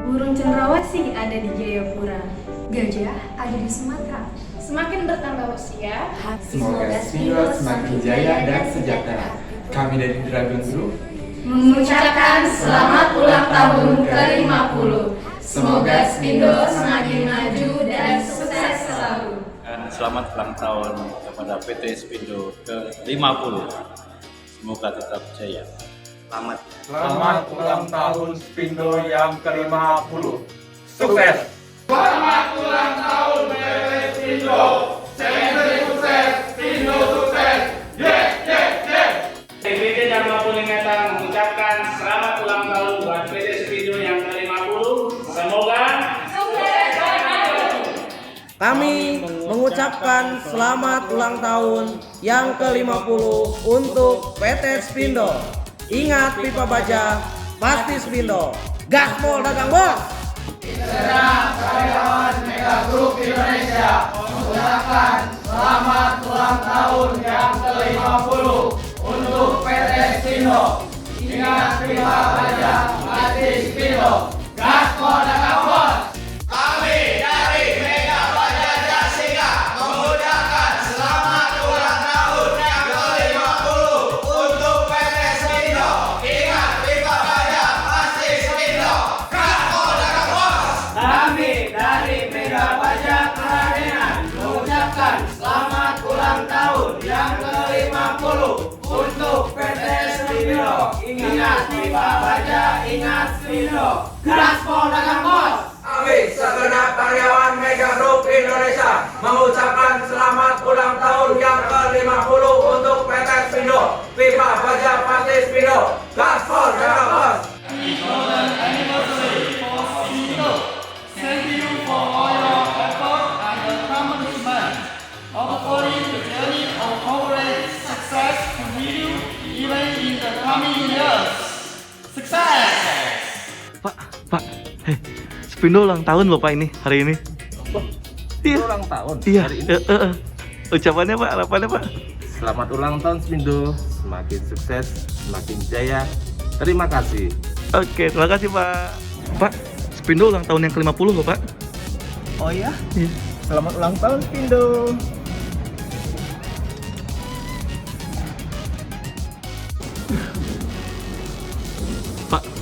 Burung cendrawasih ada di Jayapura. Gajah ada di Sumatera. Semakin bertambah usia, Semoga Spindo semakin jaya dan sejahtera. Kami dari Dragon Group Mengucapkan selamat ulang tahun ke-50. Semoga Spindo semakin maju dan sukses selalu. Selamat ulang tahun kepada PT Spindo ke-50. Semoga tetap jaya. Selamat ulang tahun Spindo yang ke-50. Sukses! Selamat ulang tahun PT Spindo. Sukses, Spindo sukses. PT Dharma Pulingatan mengucapkan selamat ulang tahun buat PT Spindo yang ke-50. Semoga kami mengucapkan selamat ulang tahun yang ke-50 untuk PT Spindo. Ingat pipa baja, pasti Spindo. Gaspol dagang bos! Karyawan Mega Group Indonesia mengucapkan selamat ulang tahun yang ke-50 untuk PT Spindo. Ingat pipa baja, pasti Spindo. Gaspol dagang bos! Kami dari Mega Baja Jasika mengucapkan selamat ulang tahun yang ke-50 untuk PT Spindo. Ingat pipa baja, pasti Spindo. Gaspol dagang bos! Kami dari Mega Baja Keradenan mengucapkan selamat ulang tahun yang ke-50 untuk PT Spindo. Ingat pipa baja, ingat Spindo. Gaspol dagang bos! Kami segenap karyawan Mega Group Indonesia mengucapkan selamat ulang tahun yang ke-50 untuk PT Spindo. Pipa baja pasti Spindo. Gaspol dagang bos! Thank you for all your effort and accomplishment. Hopefully, the journey of corporate success continue even in the coming years. Success! Pak, Spindo ulang tahun loh Pak ini, hari ini. Iya. Ulang tahun Iya. hari ini. Ucapannya Pak, harapannya Pak. Selamat ulang tahun Spindo, semakin sukses, semakin jaya. Terima kasih. Oke, terima kasih Pak. Pak, Spindo ulang tahun yang ke-50 loh Pak. Oh ya? Iya. Selamat ulang tahun Spindo.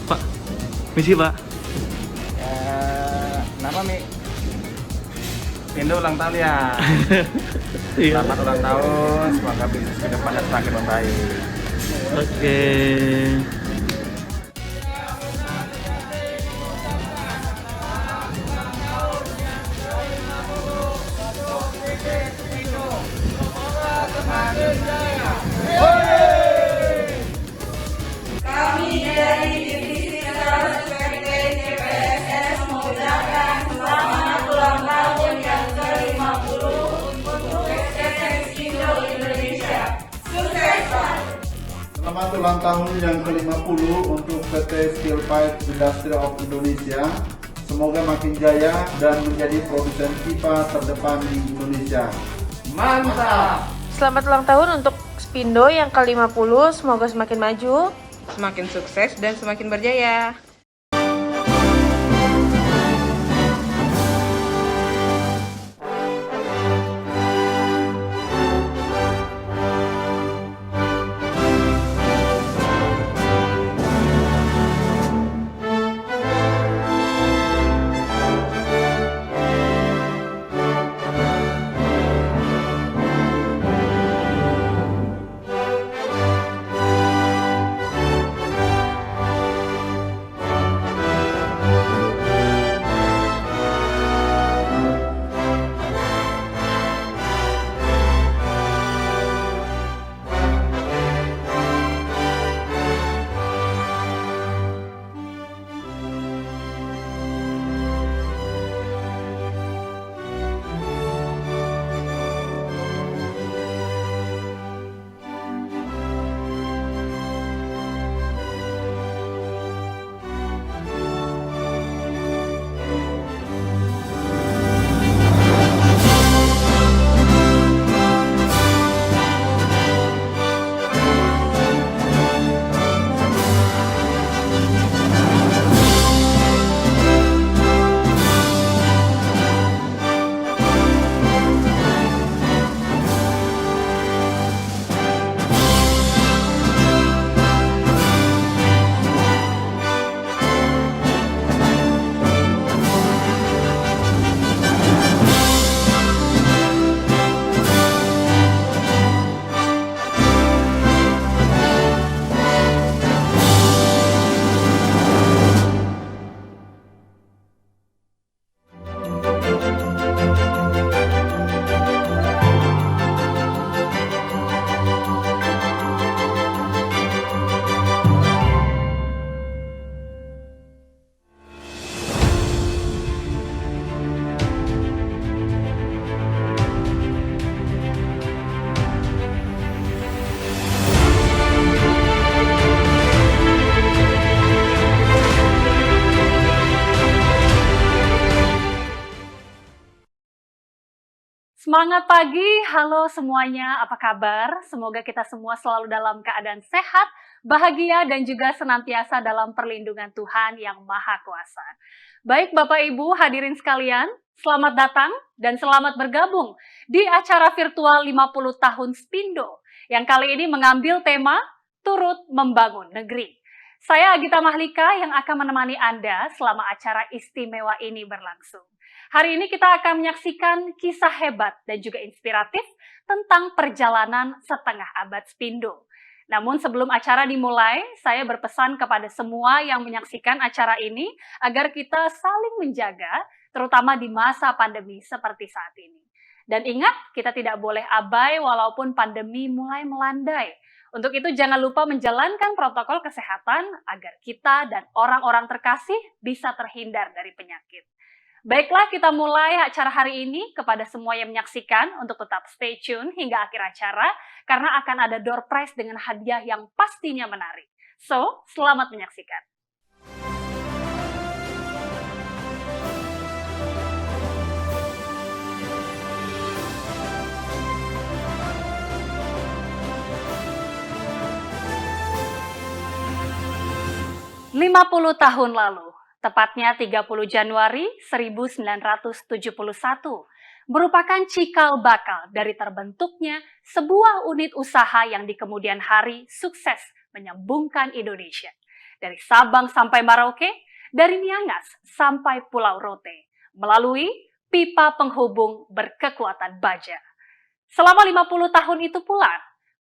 Pak, misi Pak. Kenapa Mi? Spindo ulang tahun ya. Iya. Selamat ulang tahun, semoga bisnis ke depannya semakin membaik. Oke. Kami dari Divisi Sales PT CPSS mengucapkan selamat ulang tahun yang ke-50 untuk PT Spindo Indonesia. Sukses selalu. Selamat ulang tahun yang ke-50 untuk PT Steel Pipe Industry of Indonesia. Semoga makin jaya dan menjadi produsen pipa terdepan di Indonesia. Mantap! selamat ulang tahun untuk Spindo yang ke-50. Semoga semakin maju, Semakin sukses dan semakin berjaya. Semangat pagi, halo semuanya, apa kabar? Semoga kita semua selalu dalam keadaan sehat, bahagia, dan juga senantiasa dalam perlindungan Tuhan yang Maha Kuasa. Baik Bapak Ibu hadirin sekalian, selamat datang dan selamat bergabung di acara virtual 50 tahun Spindo yang kali ini mengambil tema Turut Membangun Negeri. Saya Agita Mahlika yang akan menemani Anda selama acara istimewa ini berlangsung. Hari ini kita akan menyaksikan kisah hebat dan juga inspiratif tentang perjalanan setengah abad Spindo. Namun sebelum acara dimulai, saya berpesan kepada semua yang menyaksikan acara ini agar kita saling menjaga, terutama di masa pandemi seperti saat ini. Dan ingat, kita tidak boleh abai walaupun pandemi mulai melandai. Untuk itu jangan lupa menjalankan protokol kesehatan agar kita dan orang-orang terkasih bisa terhindar dari penyakit. Baiklah, kita mulai acara hari ini. Kepada semua yang menyaksikan untuk tetap stay tune hingga akhir acara karena akan ada door prize dengan hadiah yang pastinya menarik. So, selamat menyaksikan. "50 tahun lalu, tepatnya 30 Januari 1971, merupakan cikal bakal dari terbentuknya sebuah unit usaha yang di kemudian hari sukses menyambungkan Indonesia. Dari Sabang sampai Merauke, dari Miangas sampai Pulau Rote, melalui pipa penghubung berkekuatan baja. Selama 50 tahun itu pula,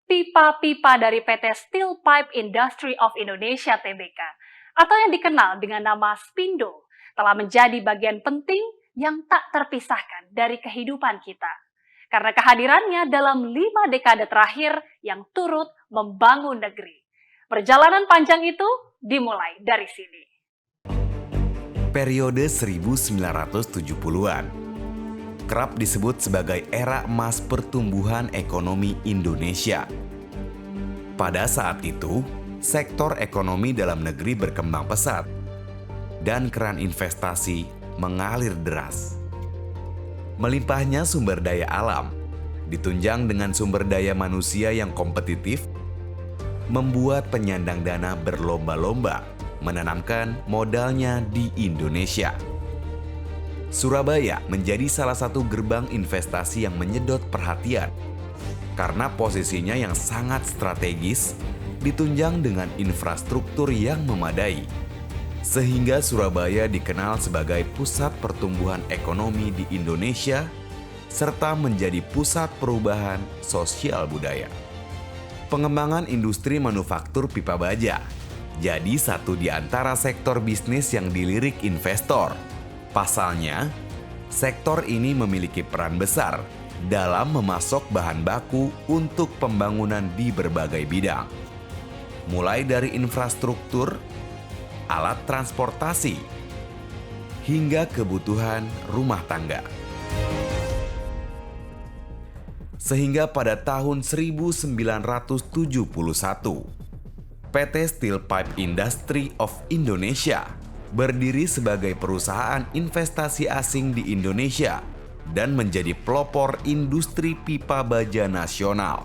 pipa-pipa dari PT Steel Pipe Industry of Indonesia Tbk, atau yang dikenal dengan nama Spindo, telah menjadi bagian penting yang tak terpisahkan dari kehidupan kita. Karena kehadirannya dalam 5 dekade terakhir yang turut membangun negeri. Perjalanan panjang itu dimulai dari sini. Periode 1970-an kerap disebut sebagai era emas pertumbuhan ekonomi Indonesia. Pada saat itu, sektor ekonomi dalam negeri berkembang pesat dan keran investasi mengalir deras. Melimpahnya sumber daya alam, ditunjang dengan sumber daya manusia yang kompetitif, membuat penyandang dana berlomba-lomba menanamkan modalnya di Indonesia. Surabaya menjadi salah satu gerbang investasi yang menyedot perhatian karena posisinya yang sangat strategis, ditunjang dengan infrastruktur yang memadai, sehingga Surabaya dikenal sebagai pusat pertumbuhan ekonomi di Indonesia, serta menjadi pusat perubahan sosial budaya. Pengembangan industri manufaktur pipa baja jadi satu di antara sektor bisnis yang dilirik investor. Pasalnya, sektor ini memiliki peran besar dalam memasok bahan baku untuk pembangunan di berbagai bidang, mulai dari infrastruktur, alat transportasi, hingga kebutuhan rumah tangga. Sehingga pada tahun 1971, PT Steel Pipe Industry of Indonesia berdiri sebagai perusahaan investasi asing di Indonesia dan menjadi pelopor industri pipa baja nasional.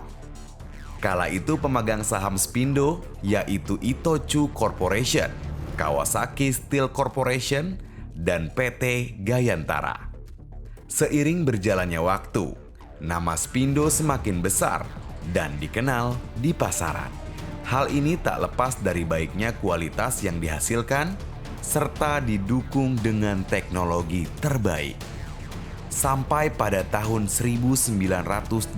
Kala itu pemegang saham Spindo yaitu Itochu Corporation, Kawasaki Steel Corporation, dan PT Gayantara. Seiring berjalannya waktu, nama Spindo semakin besar dan dikenal di pasaran. Hal ini tak lepas dari baiknya kualitas yang dihasilkan serta didukung dengan teknologi terbaik. Sampai pada tahun 1989,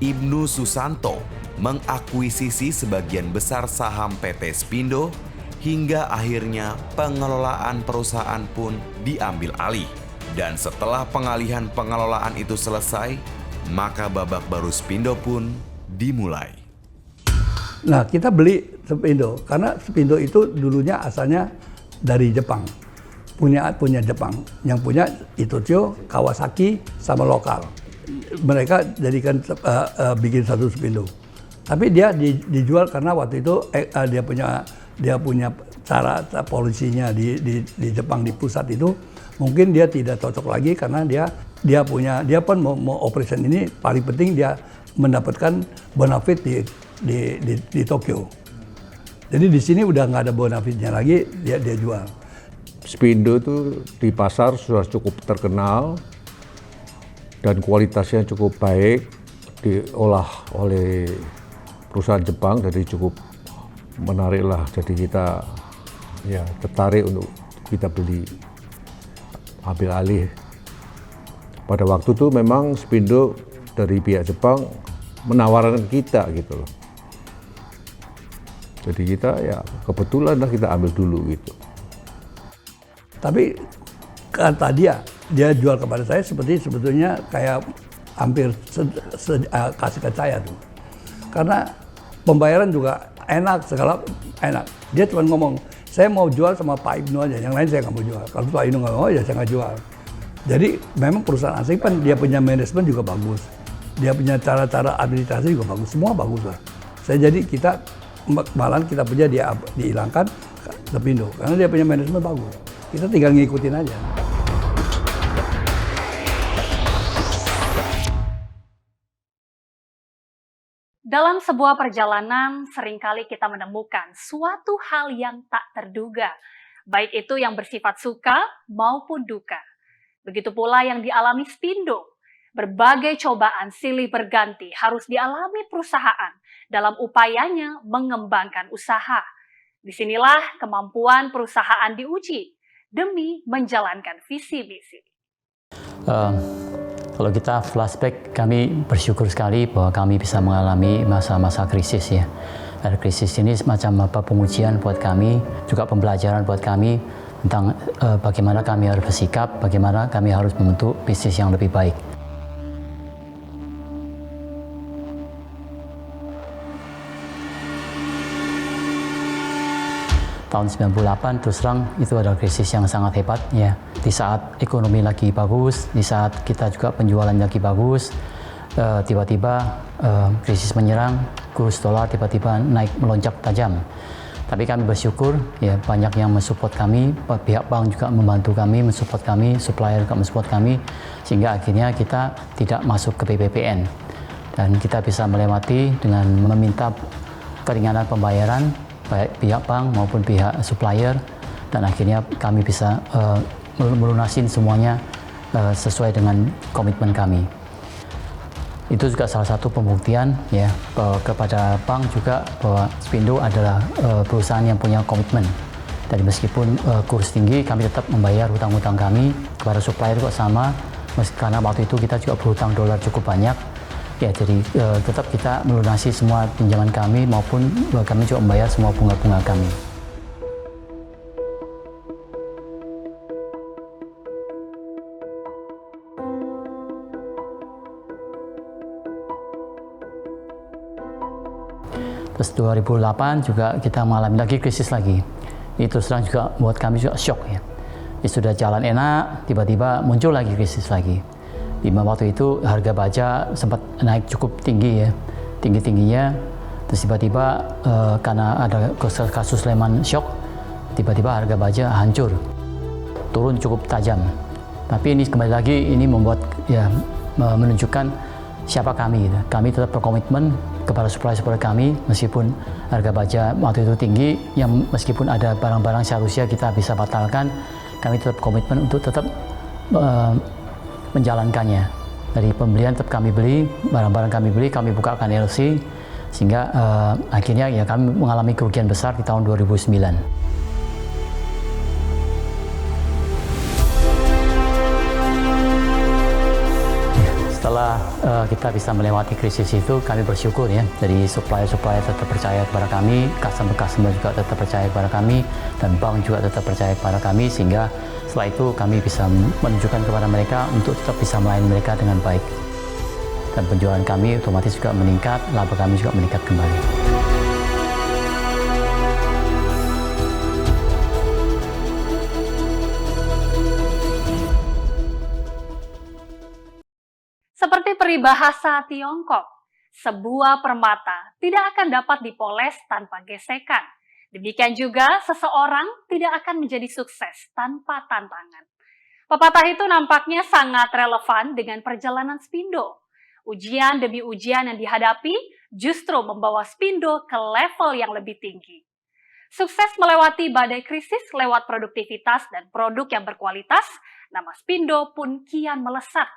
Ibnu Susanto mengakuisisi sebagian besar saham PT Spindo hingga akhirnya pengelolaan perusahaan pun diambil alih. Dan setelah pengalihan pengelolaan itu selesai, maka babak baru Spindo pun dimulai. Nah, kita beli Spindo karena Spindo itu dulunya asalnya dari Jepang. Punya Jepang. Yang punya Itochu, Kawasaki, sama lokal. Mereka jadikan bikin satu Spindo. Tapi dia dijual karena waktu itu dia punya cara polisinya di Jepang di pusat itu mungkin dia tidak cocok lagi karena dia pun mau operation ini paling penting dia mendapatkan bonafit di Tokyo. Jadi di sini udah nggak ada bonafitnya lagi, dia jual. Spindo itu di pasar sudah cukup terkenal dan kualitasnya cukup baik, diolah oleh perusahaan Jepang, jadi cukup menarik lah. Jadi kita ya tertarik untuk kita beli, ambil alih. Pada waktu itu memang Spindo dari pihak Jepang menawarkan kita gitu loh. Jadi kita ya kebetulan lah kita ambil dulu gitu. Tapi kata dia jual kepada saya sebetulnya kayak hampir kasih ke saya tuh. Karena pembayaran juga enak, segala enak. Dia cuma ngomong, saya mau jual sama Pak Ibnu aja, yang lain saya nggak mau jual. Kalau Pak Ibnu nggak mau, ya saya nggak jual. Jadi memang perusahaan asing kan dia punya manajemen juga bagus. Dia punya cara-cara administrasi juga bagus, semua bagus lah. Kita malah kita punya dia dihilangkan Spindo karena dia punya manajemen bagus. Kita tinggal ngikutin aja. Dalam sebuah perjalanan, seringkali kita menemukan suatu hal yang tak terduga, baik itu yang bersifat suka maupun duka. Begitu pula yang dialami Spindo. Berbagai cobaan silih berganti harus dialami perusahaan dalam upayanya mengembangkan usaha. Disinilah kemampuan perusahaan diuji demi menjalankan visi misi. Kalau kita flashback, kami bersyukur sekali bahwa kami bisa mengalami masa-masa krisis ya. Dan krisis ini semacam pengujian buat kami, juga pembelajaran buat kami tentang bagaimana kami harus bersikap, bagaimana kami harus membentuk bisnis yang lebih baik. Tahun 98 terus terang itu adalah krisis yang sangat hebat ya. Di saat ekonomi lagi bagus, di saat kita juga penjualan lagi bagus, tiba-tiba krisis menyerang, kurs dolar tiba-tiba naik melonjak tajam. Tapi kami bersyukur ya, banyak yang mensupport kami, pihak bank juga membantu kami, mensupport kami, supplier juga mensupport kami, sehingga akhirnya kita tidak masuk ke PPPN dan kita bisa melewati dengan meminta keringanan pembayaran baik pihak bank maupun pihak supplier, dan akhirnya kami bisa melunasin semuanya sesuai dengan komitmen kami. Itu juga salah satu pembuktian ya kepada bank juga bahwa Spindo adalah perusahaan yang punya komitmen. Dan meskipun kurs tinggi, kami tetap membayar hutang-hutang kami kepada supplier juga sama, karena waktu itu kita juga berhutang dolar cukup banyak. Ya, jadi tetap kita melunasi semua pinjaman kami maupun kami juga membayar semua bunga-bunga kami. Terus 2008 juga kita mengalami lagi krisis lagi. Itu terus terang juga buat kami juga shock ya. Sudah jalan enak, tiba-tiba muncul lagi krisis lagi. Di waktu itu harga baja sempat naik cukup tinggi ya, tinggi-tingginya. Terus tiba-tiba karena ada kasus Lehman Shock, tiba-tiba harga baja hancur, turun cukup tajam. Tapi ini kembali lagi ini membuat ya menunjukkan siapa kami. Gitu. Kami tetap berkomitmen kepada supplier kami meskipun harga baja waktu itu tinggi, yang meskipun ada barang-barang seharusnya kita bisa batalkan, kami tetap komitmen untuk tetap menjalankannya. Dari pembelian tetap kami beli, barang-barang kami beli, kami bukakan LC, sehingga akhirnya ya kami mengalami kerugian besar di tahun 2009. Setelah kita bisa melewati krisis itu, kami bersyukur ya, dari supplier-supplier tetap percaya kepada kami, customer-customer juga tetap percaya kepada kami, dan bank juga tetap percaya kepada kami, sehingga setelah itu kami bisa menunjukkan kepada mereka untuk tetap bisa melayani mereka dengan baik. Dan penjualan kami otomatis juga meningkat, laba kami juga meningkat kembali. Seperti peribahasa Tiongkok, sebuah permata tidak akan dapat dipoles tanpa gesekan. Demikian juga seseorang tidak akan menjadi sukses tanpa tantangan. Pepatah itu nampaknya sangat relevan dengan perjalanan Spindo. Ujian demi ujian yang dihadapi justru membawa Spindo ke level yang lebih tinggi. Sukses melewati badai krisis lewat produktivitas dan produk yang berkualitas, nama Spindo pun kian melesat.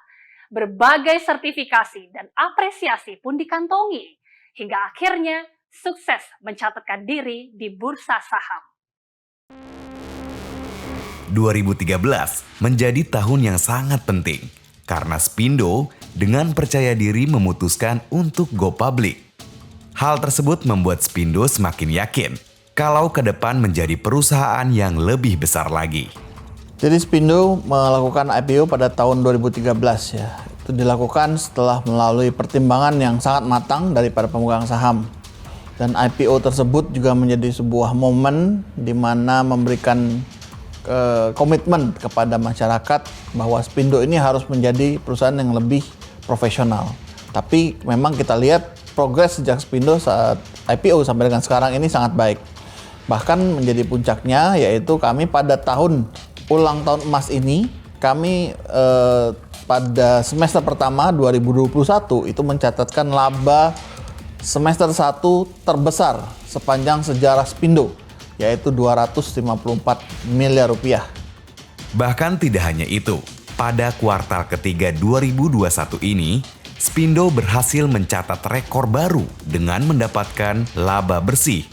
Berbagai sertifikasi dan apresiasi pun dikantongi, hingga akhirnya sukses mencatatkan diri di bursa saham. 2013 menjadi tahun yang sangat penting karena Spindo dengan percaya diri memutuskan untuk go public. Hal tersebut membuat Spindo semakin yakin kalau ke depan menjadi perusahaan yang lebih besar lagi. Jadi Spindo melakukan IPO pada tahun 2013 ya. Itu dilakukan setelah melalui pertimbangan yang sangat matang dari para pemegang saham. Dan IPO tersebut juga menjadi sebuah momen di mana memberikan komitmen kepada masyarakat bahwa Spindo ini harus menjadi perusahaan yang lebih profesional. Tapi memang kita lihat progres sejak Spindo saat IPO sampai dengan sekarang ini sangat baik. Bahkan menjadi puncaknya yaitu kami pada tahun ulang tahun emas ini, kami pada semester pertama 2021 itu mencatatkan laba semester 1 terbesar sepanjang sejarah Spindo, yaitu 254 miliar rupiah. Bahkan tidak hanya itu, pada kuartal ketiga 2021 ini, Spindo berhasil mencatat rekor baru dengan mendapatkan laba bersih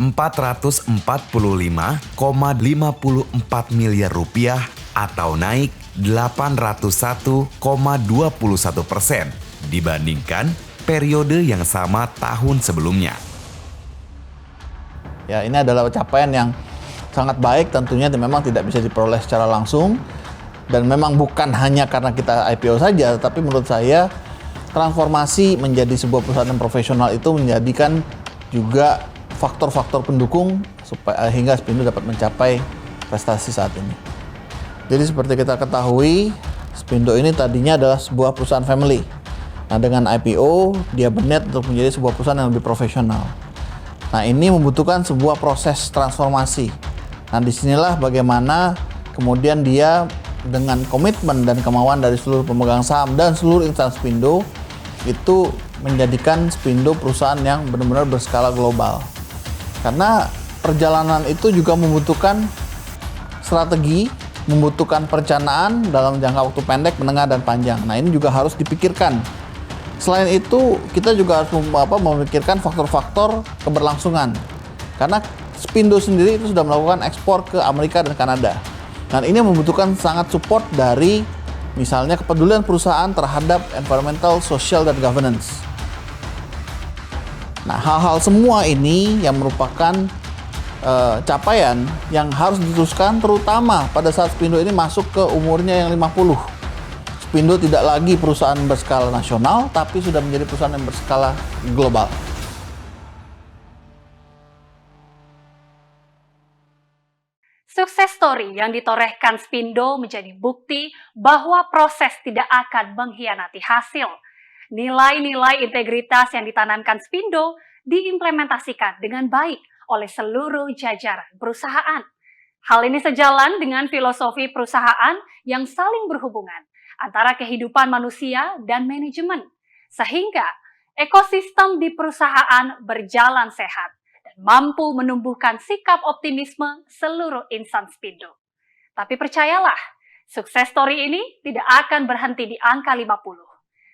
445,54 miliar rupiah atau naik 801,21% dibandingkan periode yang sama tahun sebelumnya. Ya, ini adalah capaian yang sangat baik tentunya dan memang tidak bisa diperoleh secara langsung dan memang bukan hanya karena kita IPO saja, tapi menurut saya transformasi menjadi sebuah perusahaan yang profesional itu menjadikan juga faktor-faktor pendukung supaya hingga Spindo dapat mencapai prestasi saat ini. Jadi seperti kita ketahui, Spindo ini tadinya adalah sebuah perusahaan family. Nah, dengan IPO, dia berniat untuk menjadi sebuah perusahaan yang lebih profesional. Nah, ini membutuhkan sebuah proses transformasi. Nah, disinilah bagaimana kemudian dia dengan komitmen dan kemauan dari seluruh pemegang saham dan seluruh instansi Spindo itu menjadikan Spindo perusahaan yang benar-benar berskala global. Karena perjalanan itu juga membutuhkan strategi, membutuhkan perencanaan dalam jangka waktu pendek, menengah, dan panjang. Nah, ini juga harus dipikirkan. Selain itu, kita juga harus memikirkan faktor-faktor keberlangsungan. Karena Spindo sendiri itu sudah melakukan ekspor ke Amerika dan Kanada. Dan ini membutuhkan sangat support dari misalnya kepedulian perusahaan terhadap environmental, social, dan governance. Nah, hal-hal semua ini yang merupakan capaian yang harus diteruskan terutama pada saat Spindo ini masuk ke umurnya yang 50. Spindo tidak lagi perusahaan berskala nasional, tapi sudah menjadi perusahaan yang berskala global. Sukses story yang ditorehkan Spindo menjadi bukti bahwa proses tidak akan mengkhianati hasil. Nilai-nilai integritas yang ditanamkan Spindo diimplementasikan dengan baik oleh seluruh jajaran perusahaan. Hal ini sejalan dengan filosofi perusahaan yang saling berhubungan antara kehidupan manusia dan manajemen, sehingga ekosistem di perusahaan berjalan sehat dan mampu menumbuhkan sikap optimisme seluruh insan Spindo. Tapi percayalah, sukses story ini tidak akan berhenti di angka 50.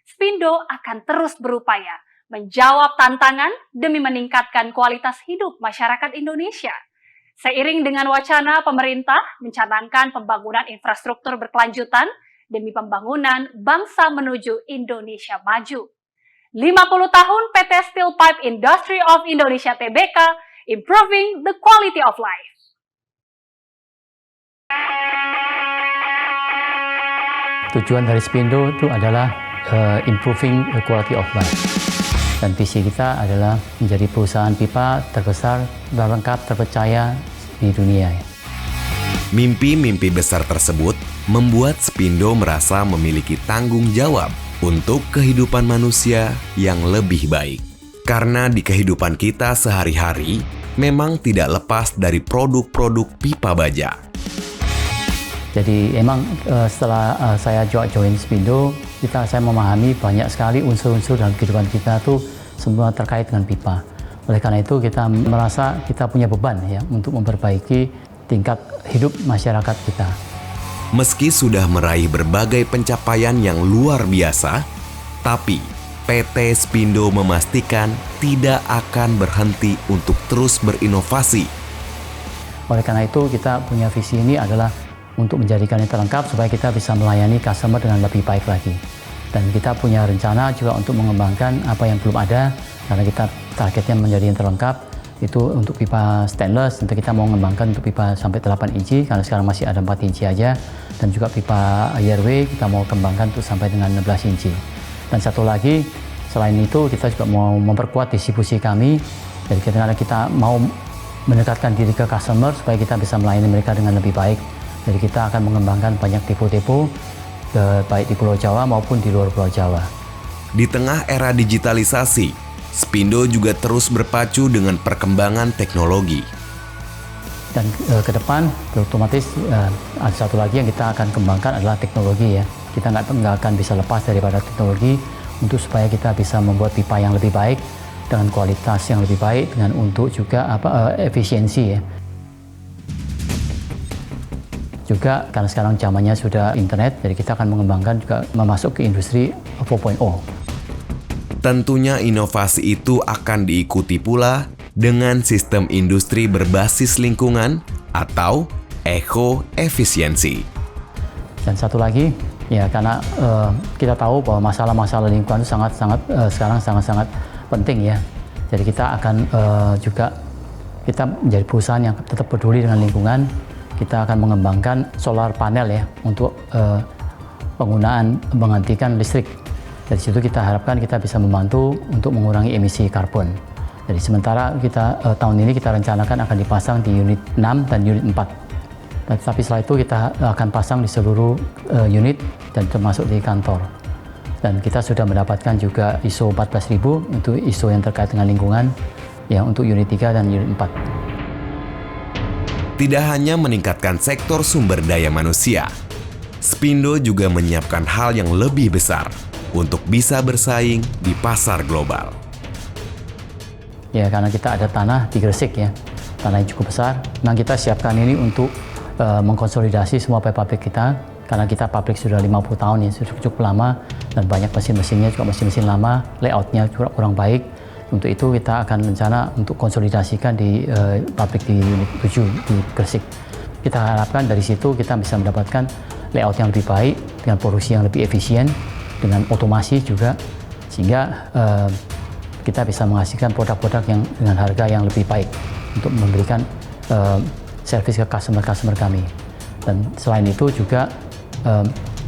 Spindo akan terus berupaya menjawab tantangan demi meningkatkan kualitas hidup masyarakat Indonesia. Seiring dengan wacana pemerintah mencanangkan pembangunan infrastruktur berkelanjutan demi pembangunan bangsa menuju Indonesia maju. 50 tahun PT Steel Pipe Industry of Indonesia Tbk, improving the quality of life. Tujuan dari Spindo itu adalah improving the quality of life. Dan visi kita adalah menjadi perusahaan pipa terbesar dan lengkap terpercaya di dunia. Mimpi-mimpi besar tersebut membuat Spindo merasa memiliki tanggung jawab untuk kehidupan manusia yang lebih baik. Karena di kehidupan kita sehari-hari, memang tidak lepas dari produk-produk pipa baja. Jadi emang setelah saya join Spindo, saya memahami banyak sekali unsur-unsur dalam kehidupan kita tuh semua terkait dengan pipa. Oleh karena itu kita merasa kita punya beban ya untuk memperbaiki tingkat hidup masyarakat kita. Meski sudah meraih berbagai pencapaian yang luar biasa, tapi PT Spindo memastikan tidak akan berhenti untuk terus berinovasi. Oleh karena itu kita punya visi ini adalah untuk menjadikannya terlengkap supaya kita bisa melayani customer dengan lebih baik lagi. Dan kita punya rencana juga untuk mengembangkan apa yang belum ada, karena kita targetnya menjadi yang terlengkap. Itu untuk pipa stainless, nanti kita mau mengembangkan untuk pipa sampai 8 inci, karena sekarang masih ada 4 inci aja. Dan juga pipa airway kita mau kembangkan untuk sampai dengan 16 inci. Dan satu lagi, selain itu kita juga mau memperkuat distribusi kami. Jadi karena kita mau mendekatkan diri ke customer supaya kita bisa melayani mereka dengan lebih baik. Jadi kita akan mengembangkan banyak depo-depo, baik di Pulau Jawa maupun di luar Pulau Jawa. Di tengah era digitalisasi, Spindo juga terus berpacu dengan perkembangan teknologi. Dan ke depan, otomatis ada satu lagi yang kita akan kembangkan adalah teknologi ya. Kita nggak akan bisa lepas daripada teknologi untuk supaya kita bisa membuat pipa yang lebih baik dengan kualitas yang lebih baik, dengan untuk juga efisiensi ya. Juga karena sekarang zamannya sudah internet, jadi kita akan mengembangkan juga memasuk ke industri 4.0. Tentunya inovasi itu akan diikuti pula dengan sistem industri berbasis lingkungan atau eco-efisiensi. Dan satu lagi, ya karena kita tahu bahwa masalah-masalah lingkungan itu sekarang sangat penting ya. Jadi kita akan juga kita menjadi perusahaan yang tetap peduli dengan lingkungan. Kita akan mengembangkan solar panel ya untuk penggunaan menggantikan listrik. Dari situ kita harapkan kita bisa membantu untuk mengurangi emisi karbon. Jadi sementara kita tahun ini kita rencanakan akan dipasang di unit 6 dan unit 4. Tapi setelah itu kita akan pasang di seluruh unit dan termasuk di kantor. Dan kita sudah mendapatkan juga ISO 14000 untuk ISO yang terkait dengan lingkungan ya untuk unit 3 dan unit 4. Tidak hanya meningkatkan sektor sumber daya manusia, Spindo juga menyiapkan hal yang lebih besar untuk bisa bersaing di pasar global. Ya, karena kita ada tanah di Gresik ya, tanah yang cukup besar. Memang kita siapkan ini untuk mengkonsolidasi semua pabrik kita, karena kita pabrik sudah 50 tahun ya, sudah cukup lama, dan banyak mesin-mesinnya juga mesin-mesin lama, layoutnya juga kurang baik. Untuk itu kita akan rencana untuk konsolidasikan di pabrik di unit 7 di Gresik. Kita harapkan dari situ kita bisa mendapatkan layout yang lebih baik, dengan produksi yang lebih efisien, dengan otomasi juga, sehingga kita bisa menghasilkan produk-produk yang dengan harga yang lebih baik untuk memberikan servis ke customer kami. Dan selain itu juga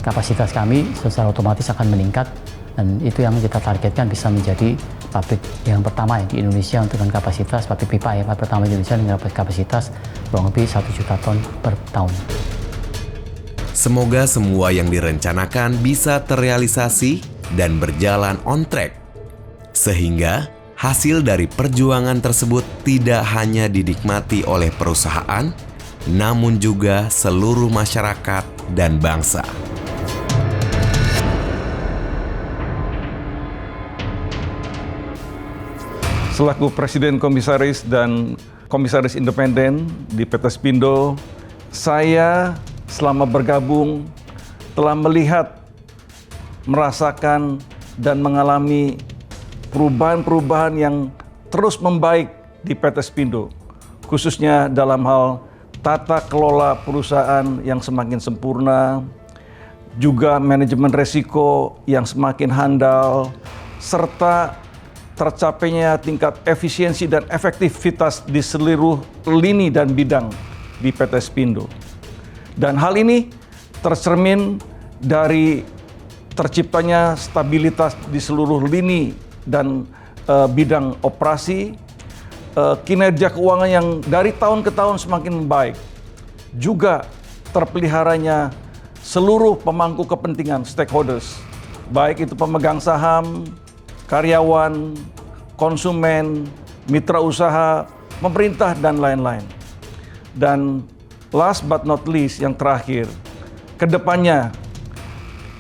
kapasitas kami secara otomatis akan meningkat, dan itu yang kita targetkan bisa menjadi pabrik yang pertama ya di Indonesia untuk dengan kapasitas pabrik pipa ya, pabrik pertama di Indonesia dengan kapasitas kurang lebih 1 juta ton per tahun. Semoga semua yang direncanakan bisa terrealisasi dan berjalan on track, sehingga hasil dari perjuangan tersebut tidak hanya dinikmati oleh perusahaan, namun juga seluruh masyarakat dan bangsa. Selaku Presiden Komisaris dan Komisaris Independen di PT Spindo, saya selama bergabung telah melihat, merasakan, dan mengalami perubahan-perubahan yang terus membaik di PT Spindo, khususnya dalam hal tata kelola perusahaan yang semakin sempurna, juga manajemen resiko yang semakin handal, serta tercapainya tingkat efisiensi dan efektivitas di seluruh lini dan bidang di PT Spindo. Dan hal ini tercermin dari terciptanya stabilitas di seluruh lini dan bidang operasi, kinerja keuangan yang dari tahun ke tahun semakin membaik, juga terpeliharanya seluruh pemangku kepentingan stakeholders, baik itu pemegang saham, karyawan, konsumen, mitra usaha, pemerintah, dan lain-lain. Dan last but not least, yang terakhir, kedepannya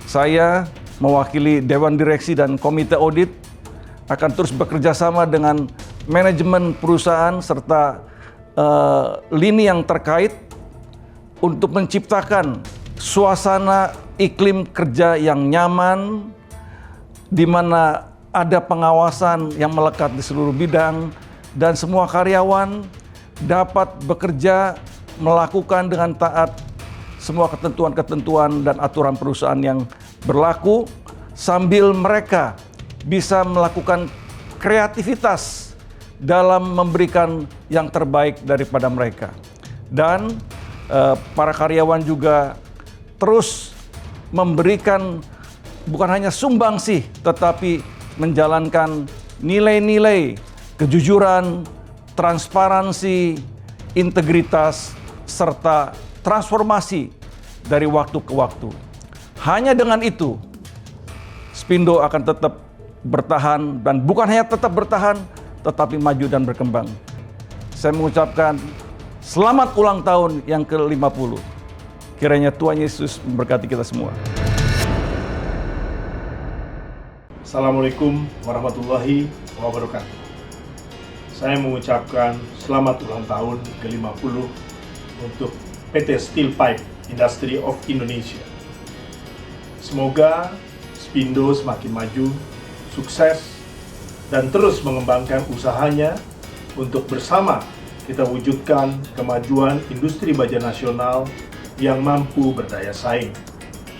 saya mewakili Dewan Direksi dan Komite Audit akan terus bekerja sama dengan manajemen perusahaan serta lini yang terkait untuk menciptakan suasana iklim kerja yang nyaman, di mana ada pengawasan yang melekat di seluruh bidang, dan semua karyawan dapat bekerja melakukan dengan taat semua ketentuan-ketentuan dan aturan perusahaan yang berlaku, sambil mereka bisa melakukan kreativitas dalam memberikan yang terbaik daripada mereka. Dan para karyawan juga terus memberikan bukan hanya sumbangsih, tetapi menjalankan nilai-nilai kejujuran, transparansi, integritas, serta transformasi dari waktu ke waktu. Hanya dengan itu, Spindo akan tetap bertahan, dan bukan hanya tetap bertahan, tetapi maju dan berkembang. Saya mengucapkan selamat ulang tahun yang ke-50. Kiranya Tuhan Yesus memberkati kita semua. Assalamualaikum warahmatullahi wabarakatuh. Saya mengucapkan selamat ulang tahun ke-50 untuk PT Steel Pipe Industry of Indonesia. Semoga Spindo semakin maju, sukses, dan terus mengembangkan usahanya untuk bersama kita wujudkan kemajuan industri baja nasional yang mampu berdaya saing.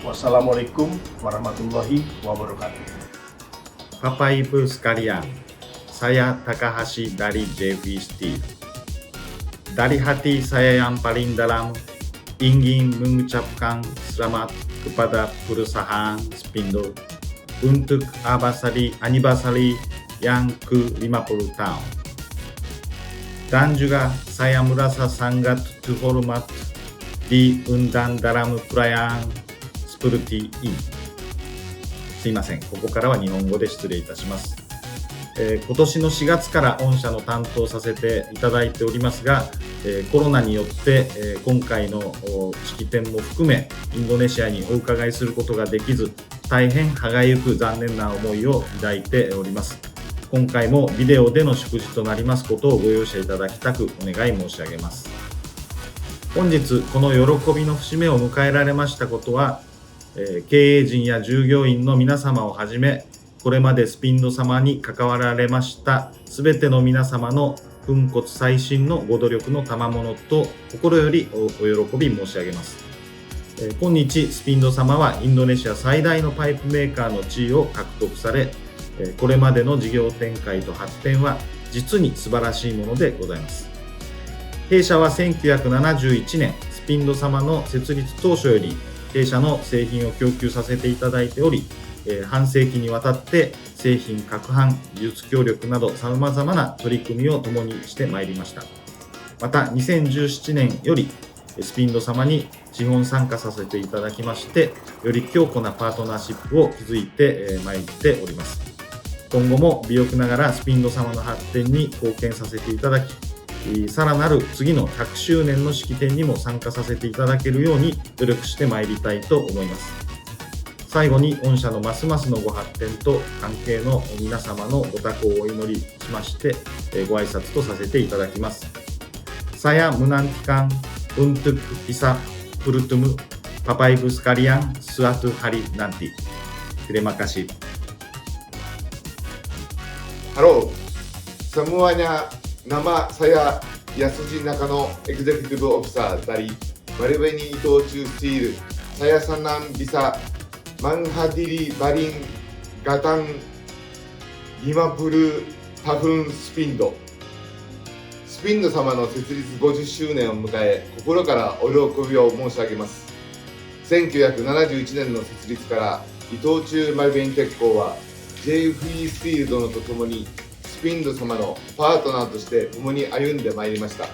Wassalamualaikum warahmatullahi wabarakatuh. Bapak Ibu sekalian, saya Takahashi dari JV Steel. Dari hati saya yang paling dalam ingin mengucapkan selamat kepada perusahaan Spindo untuk anniversary yang ke-50 tahun. Dan juga saya merasa sangat terhormat diundang dalam perayaan seperti ini. すいません、ここからは日本語で失礼いたします。今年の4月から御社の担当させていただいておりますが、コロナによって、今回の式典も含めインドネシアにお伺いすることができず、大変歯がゆく残念な思いを抱いております。今回もビデオでの祝辞となりますことをご容赦いただきたくお願い申し上げます。本日この喜びの節目を迎えられましたことは、経営陣や従業員の皆様をはじめ、これまでスピンド様に関わられましたすべての皆様の粉骨細心のご努力の賜物と心よりお喜び申し上げます。今日スピンド様はインドネシア最大のパイプメーカーの地位を獲得され、これまでの事業展開と発展は実に素晴らしいものでございます。弊社は1971年スピンド様の設立当初より弊社の製品を供給させていただいており、半世紀にわたって製品拡販、技術協力などさまざまな取り組みを共にしてまいりました。また2017年よりスピンド様に資本参加させていただきまして、より強固なパートナーシップを築いてまいっております。今後も微力ながらスピンド様の発展に貢献させていただき、さらなる次の100周年の式典にも参加させていただけるように努力してまいりたいと思います。最後に御社のますますのご発展と関係の皆様のご多幸をお祈りしまして、ご挨拶とさせていただきます。Saya menantikan untuk bisa bertemu Bapak Ibu sekalian suatu hari nanti. Terima kasih. Halo, semuanya. Nama saya Yasuji Nakano, Executive Officer dari Marubeni Itochu Steel. Saya senang bisa menghadiri Baring Gatang 50 tahun Spindo。スピンド様の設立50周年を迎え、心からお喜びを申し上げます。1971年の設立から伊藤忠丸紅鉄鋼は JFE スティール殿と共にスピンド様のパートナーとして共に歩んでまいりました。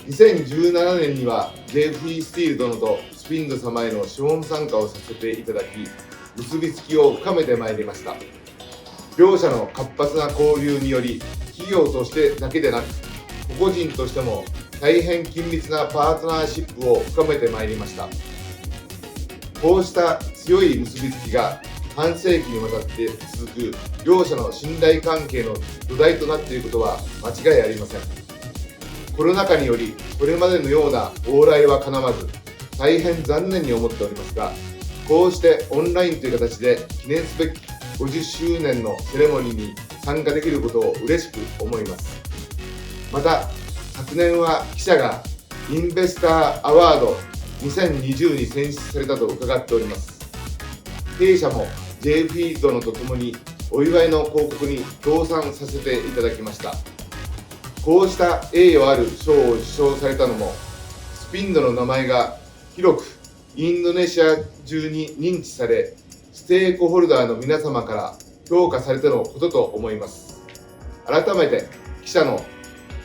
2017年には JFE スティール殿とスピンド様への資本参加をさせていただき、結びつきを深めてまいりました。両者の活発な交流により、企業としてだけでなく、個々人としても大変緊密なパートナーシップを深めてまいりました。こうした強い結びつきが半世紀にわたって続く両者の信頼関係の土台となっていることは間違いありません。コロナ禍によりこれまでのような往来は叶わず大変残念に思っておりますが、こうしてオンラインという形で記念すべき50周年のセレモニーに参加できることを嬉しく思います。また昨年は記者がインベスターアワード2020に選出されたと伺っております。弊社も J フィールドのとともにお祝いの広告に協賛させていただきました。こうした栄誉ある賞を受賞されたのもスピンドの名前が広くインドネシア中に認知され、ステークホルダーの皆様から評価されてのことと思います。改めて記者の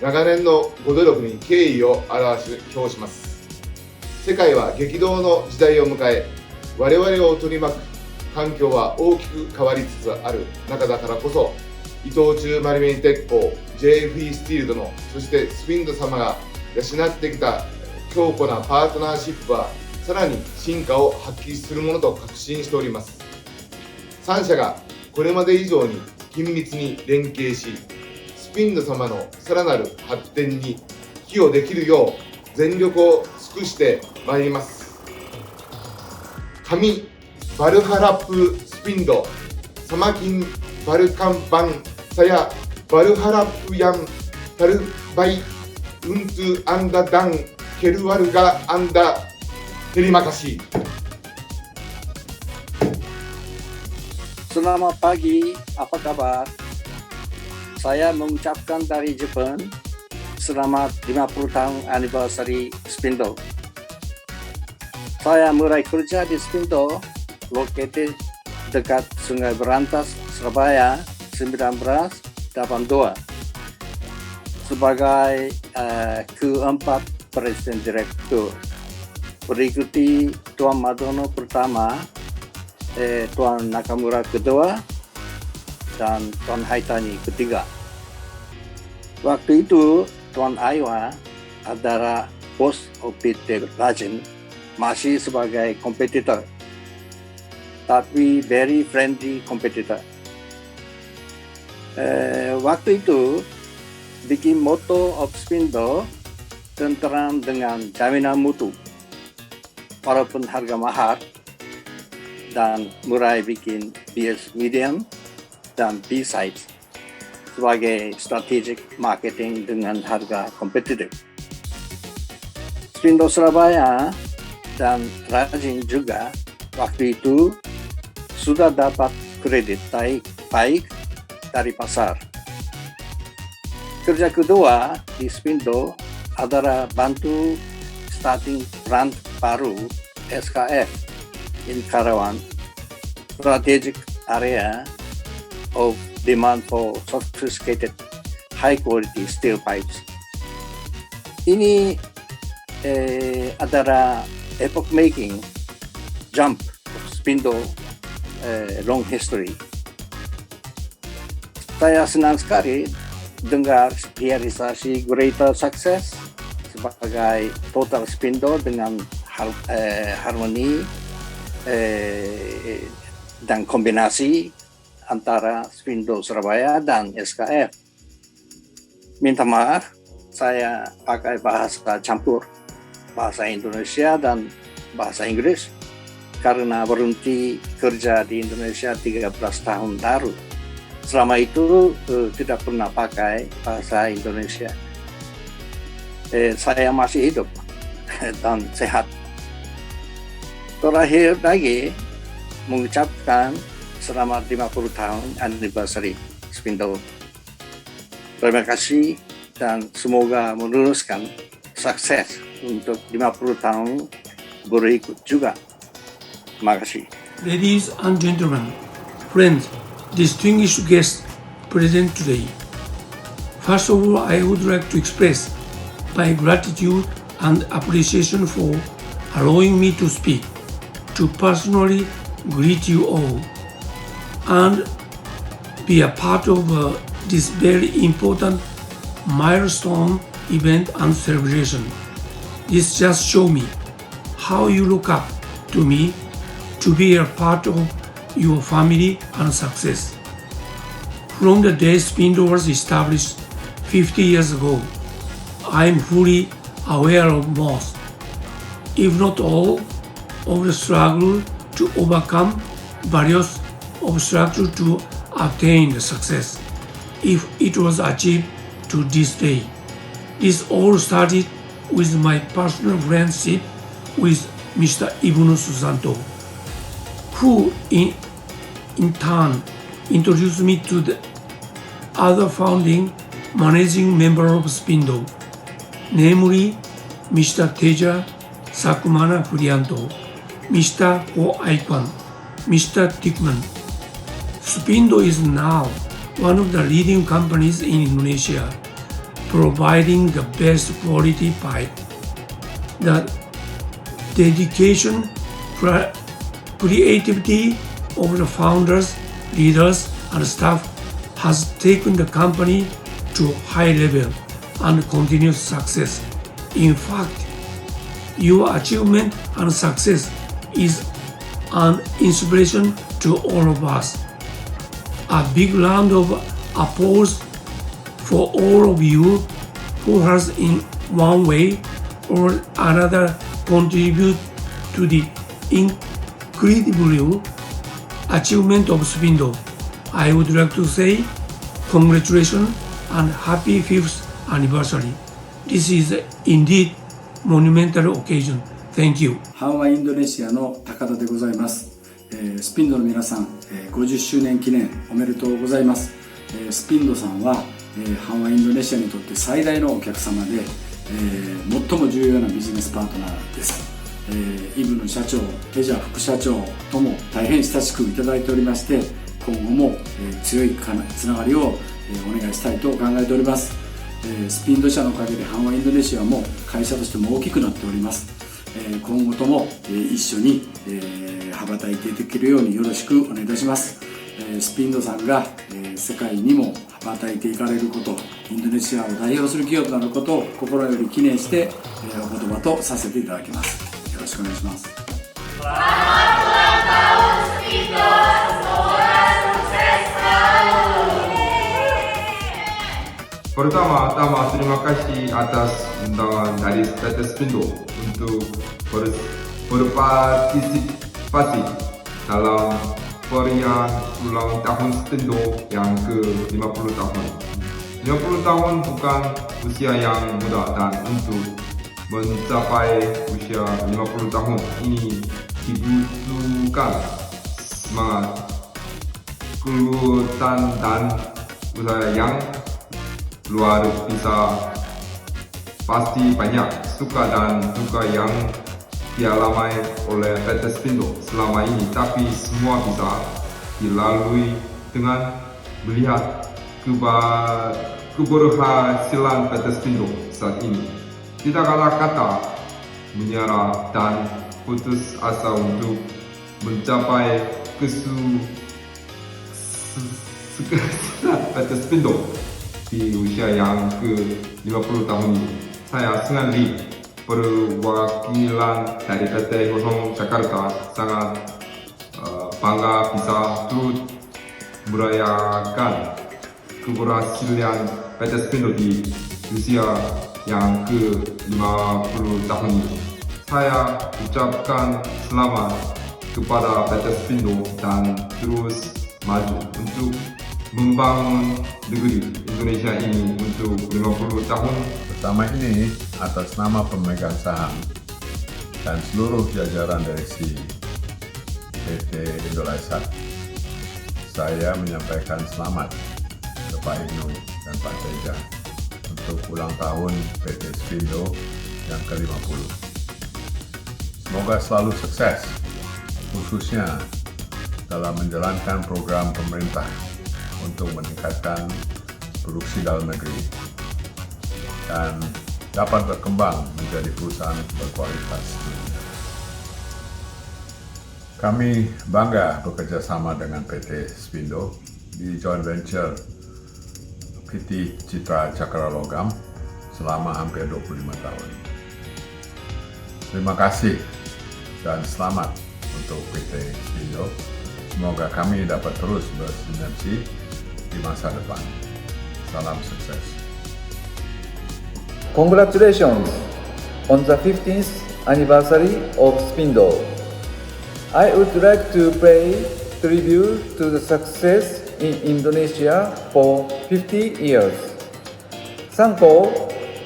長年のご努力に敬意を表します。世界は激動の時代を迎え、我々を取り巻く環境は大きく変わりつつある中だからこそ、伊藤忠マリメン鉄鋼、J フィースティールドの、そしてスピンド様が養ってきた強固なパートナーシップはさらに進化を発揮するものと確信しております。3社がこれまで以上に緊密に連携し、スピンド様のさらなる発展に寄与できるよう全力を尽くしてまいります。kami berharap Spindo semakin berkembang. Saya berharap yang terbaik untuk Anda dan keluarga Anda. Terima kasih. Selamat pagi, apa kabar? Saya mengucapkan dari Jepang, selamat 50 tahun anniversary Spindo. Saya mulai kerja di Spindo, located dekat Sungai Berantas, Surabaya, 1982. Sebagai keempat Presiden Direktur, berikuti Tuan Madono pertama, Tuan Nakamura kedua, dan Tuan Haitani ketiga. Waktu itu Tuan Aiwa adalah bos OPT Rajin, masih sebagai kompetitor, tapi very friendly kompetitor. Waktu itu bikin moto of Spindo tenteram dengan jaminan mutu, walaupun harga mahal, dan mulai bikin BS medium dan B-sides sebagai strategic marketing dengan harga kompetitif. Spindo Surabaya dan Rajin juga waktu itu sudah dapat kredit baik dari pasar. Kerja kedua di Spindo adalah bantu starting brand baru SKF in Karawang, strategic area of demand for sophisticated high quality steel pipes. Ini adalah epoch making jump of Spindo long history. Saya senang sekali dengar realisasi greater success sebagai total Spindo dengan harmoni dan kombinasi antara Spindo Surabaya dan SKF. Minta maaf, saya pakai bahasa campur, bahasa Indonesia dan bahasa Inggris, karena berhenti kerja di Indonesia 13 tahun lalu. Selama itu tidak pernah pakai bahasa Indonesia. Saya masih hidup dan sehat. Terakhir lagi mengucapkan selamat 50 tahun anniversary Spindo. Terima kasih dan semoga meneruskan sukses untuk 50 tahun berikut juga. Terima kasih. Ladies and gentlemen, friends, distinguished guests present today. First of all, I would like to express my gratitude and appreciation for allowing me to speak, to personally greet you all, and be a part of this very important milestone event and celebration. This just shows me how you look up to me to be a part of your family and success. From the day Spindo was established 50 years ago, I am fully aware of most, if not all, of the struggle to overcome various obstacles to attain the success, if it was achieved to this day. This all started with my personal friendship with Mr. Ibnu Susanto, who in turn introduced me to the other founding managing member of Spindo, namely Mr. Teja Sakumana Frianto, Mr. Ho Aikwan, Mr. Tikman. Spindo is now one of the leading companies in Indonesia, providing the best quality pipe. The dedication, creativity of the founders, leaders, and staff has taken the company to high level and continuous success. In fact, your achievement and success is an inspiration to all of us. A big round of applause for all of you who has in one way or another contribute to the incredible achievement of Spindo. I would like to say congratulations and happy 5th anniversary. This is indeed monumental occasion. Thank you. 阪和インドネシアの高田でございます。スピンドの皆さん、50周年記念おめでとうございます。スピンドさんは阪和インドネシアにとって最大のお客様で、最も重要なビジネスパートナーです。イブの社長、テジャ副社長とも大変親しくいただいておりまして、今後も強いつながりをお願いしたいと考えております。スピンド社のおかげで阪和インドネシアも会社としても大きくなっております。今後とも一緒に羽ばたいていけるようによろしくお願いいたします。スピンドさんが世界にも羽ばたいていかれること、インドネシアを代表する企業となることを心より記念してお言葉とさせていただきます。よろしくお願いします。Selamat ulang tahun Spindo, semoga sukses selalu. Pertama-tama terima kasih atas undangan dari PT Spindo untuk berpartisipasi dalam perayaan ulang tahun Spindo yang ke-50 tahun. 50 tahun bukan usia yang muda dan untuk mencapai usia 50 tahun ini dibutuhkan semangat, kekuatan dan usaha yang luar biasa. Pasti banyak suka dan duka yang dialami oleh PT Spindo selama ini, tapi semua bisa dilalui dengan melihat keberhasilan PT Spindo saat ini. Tidak kata-kata menyerah dan putus asa untuk mencapai kesuksesan PT Spindo di usia yang ke-50 tahun ini. Saya Sengan perwakilan dari PT Hosong Jakarta sangat bangga bisa turut merayakan keberhasilan PT Spindo di usia yang ke-50 tahun ini. Saya ucapkan selamat kepada PT Spindo dan terus maju untuk membangun negeri Indonesia ini untuk 50 tahun. Pertama ini atas nama pemegang saham dan seluruh jajaran direksi PT Indolaisat, saya menyampaikan selamat ke Pak Ibnu dan Pak Teja untuk ulang tahun PT Spindo yang ke-50. Semoga selalu sukses, khususnya dalam menjalankan program pemerintah untuk meningkatkan produksi dalam negeri dan dapat berkembang menjadi perusahaan berkualitas. Kami bangga bekerja sama dengan PT Spindo di joint venture PT Citra Cakra Logam selama hampir 25 tahun. Terima kasih dan selamat untuk PT Spindo. Semoga kami dapat terus bersinergi di masa depan. Salam sukses. Congratulations on the 15th anniversary of Spindo. I would like to pay tribute to the success in Indonesia for 50 years. Sanko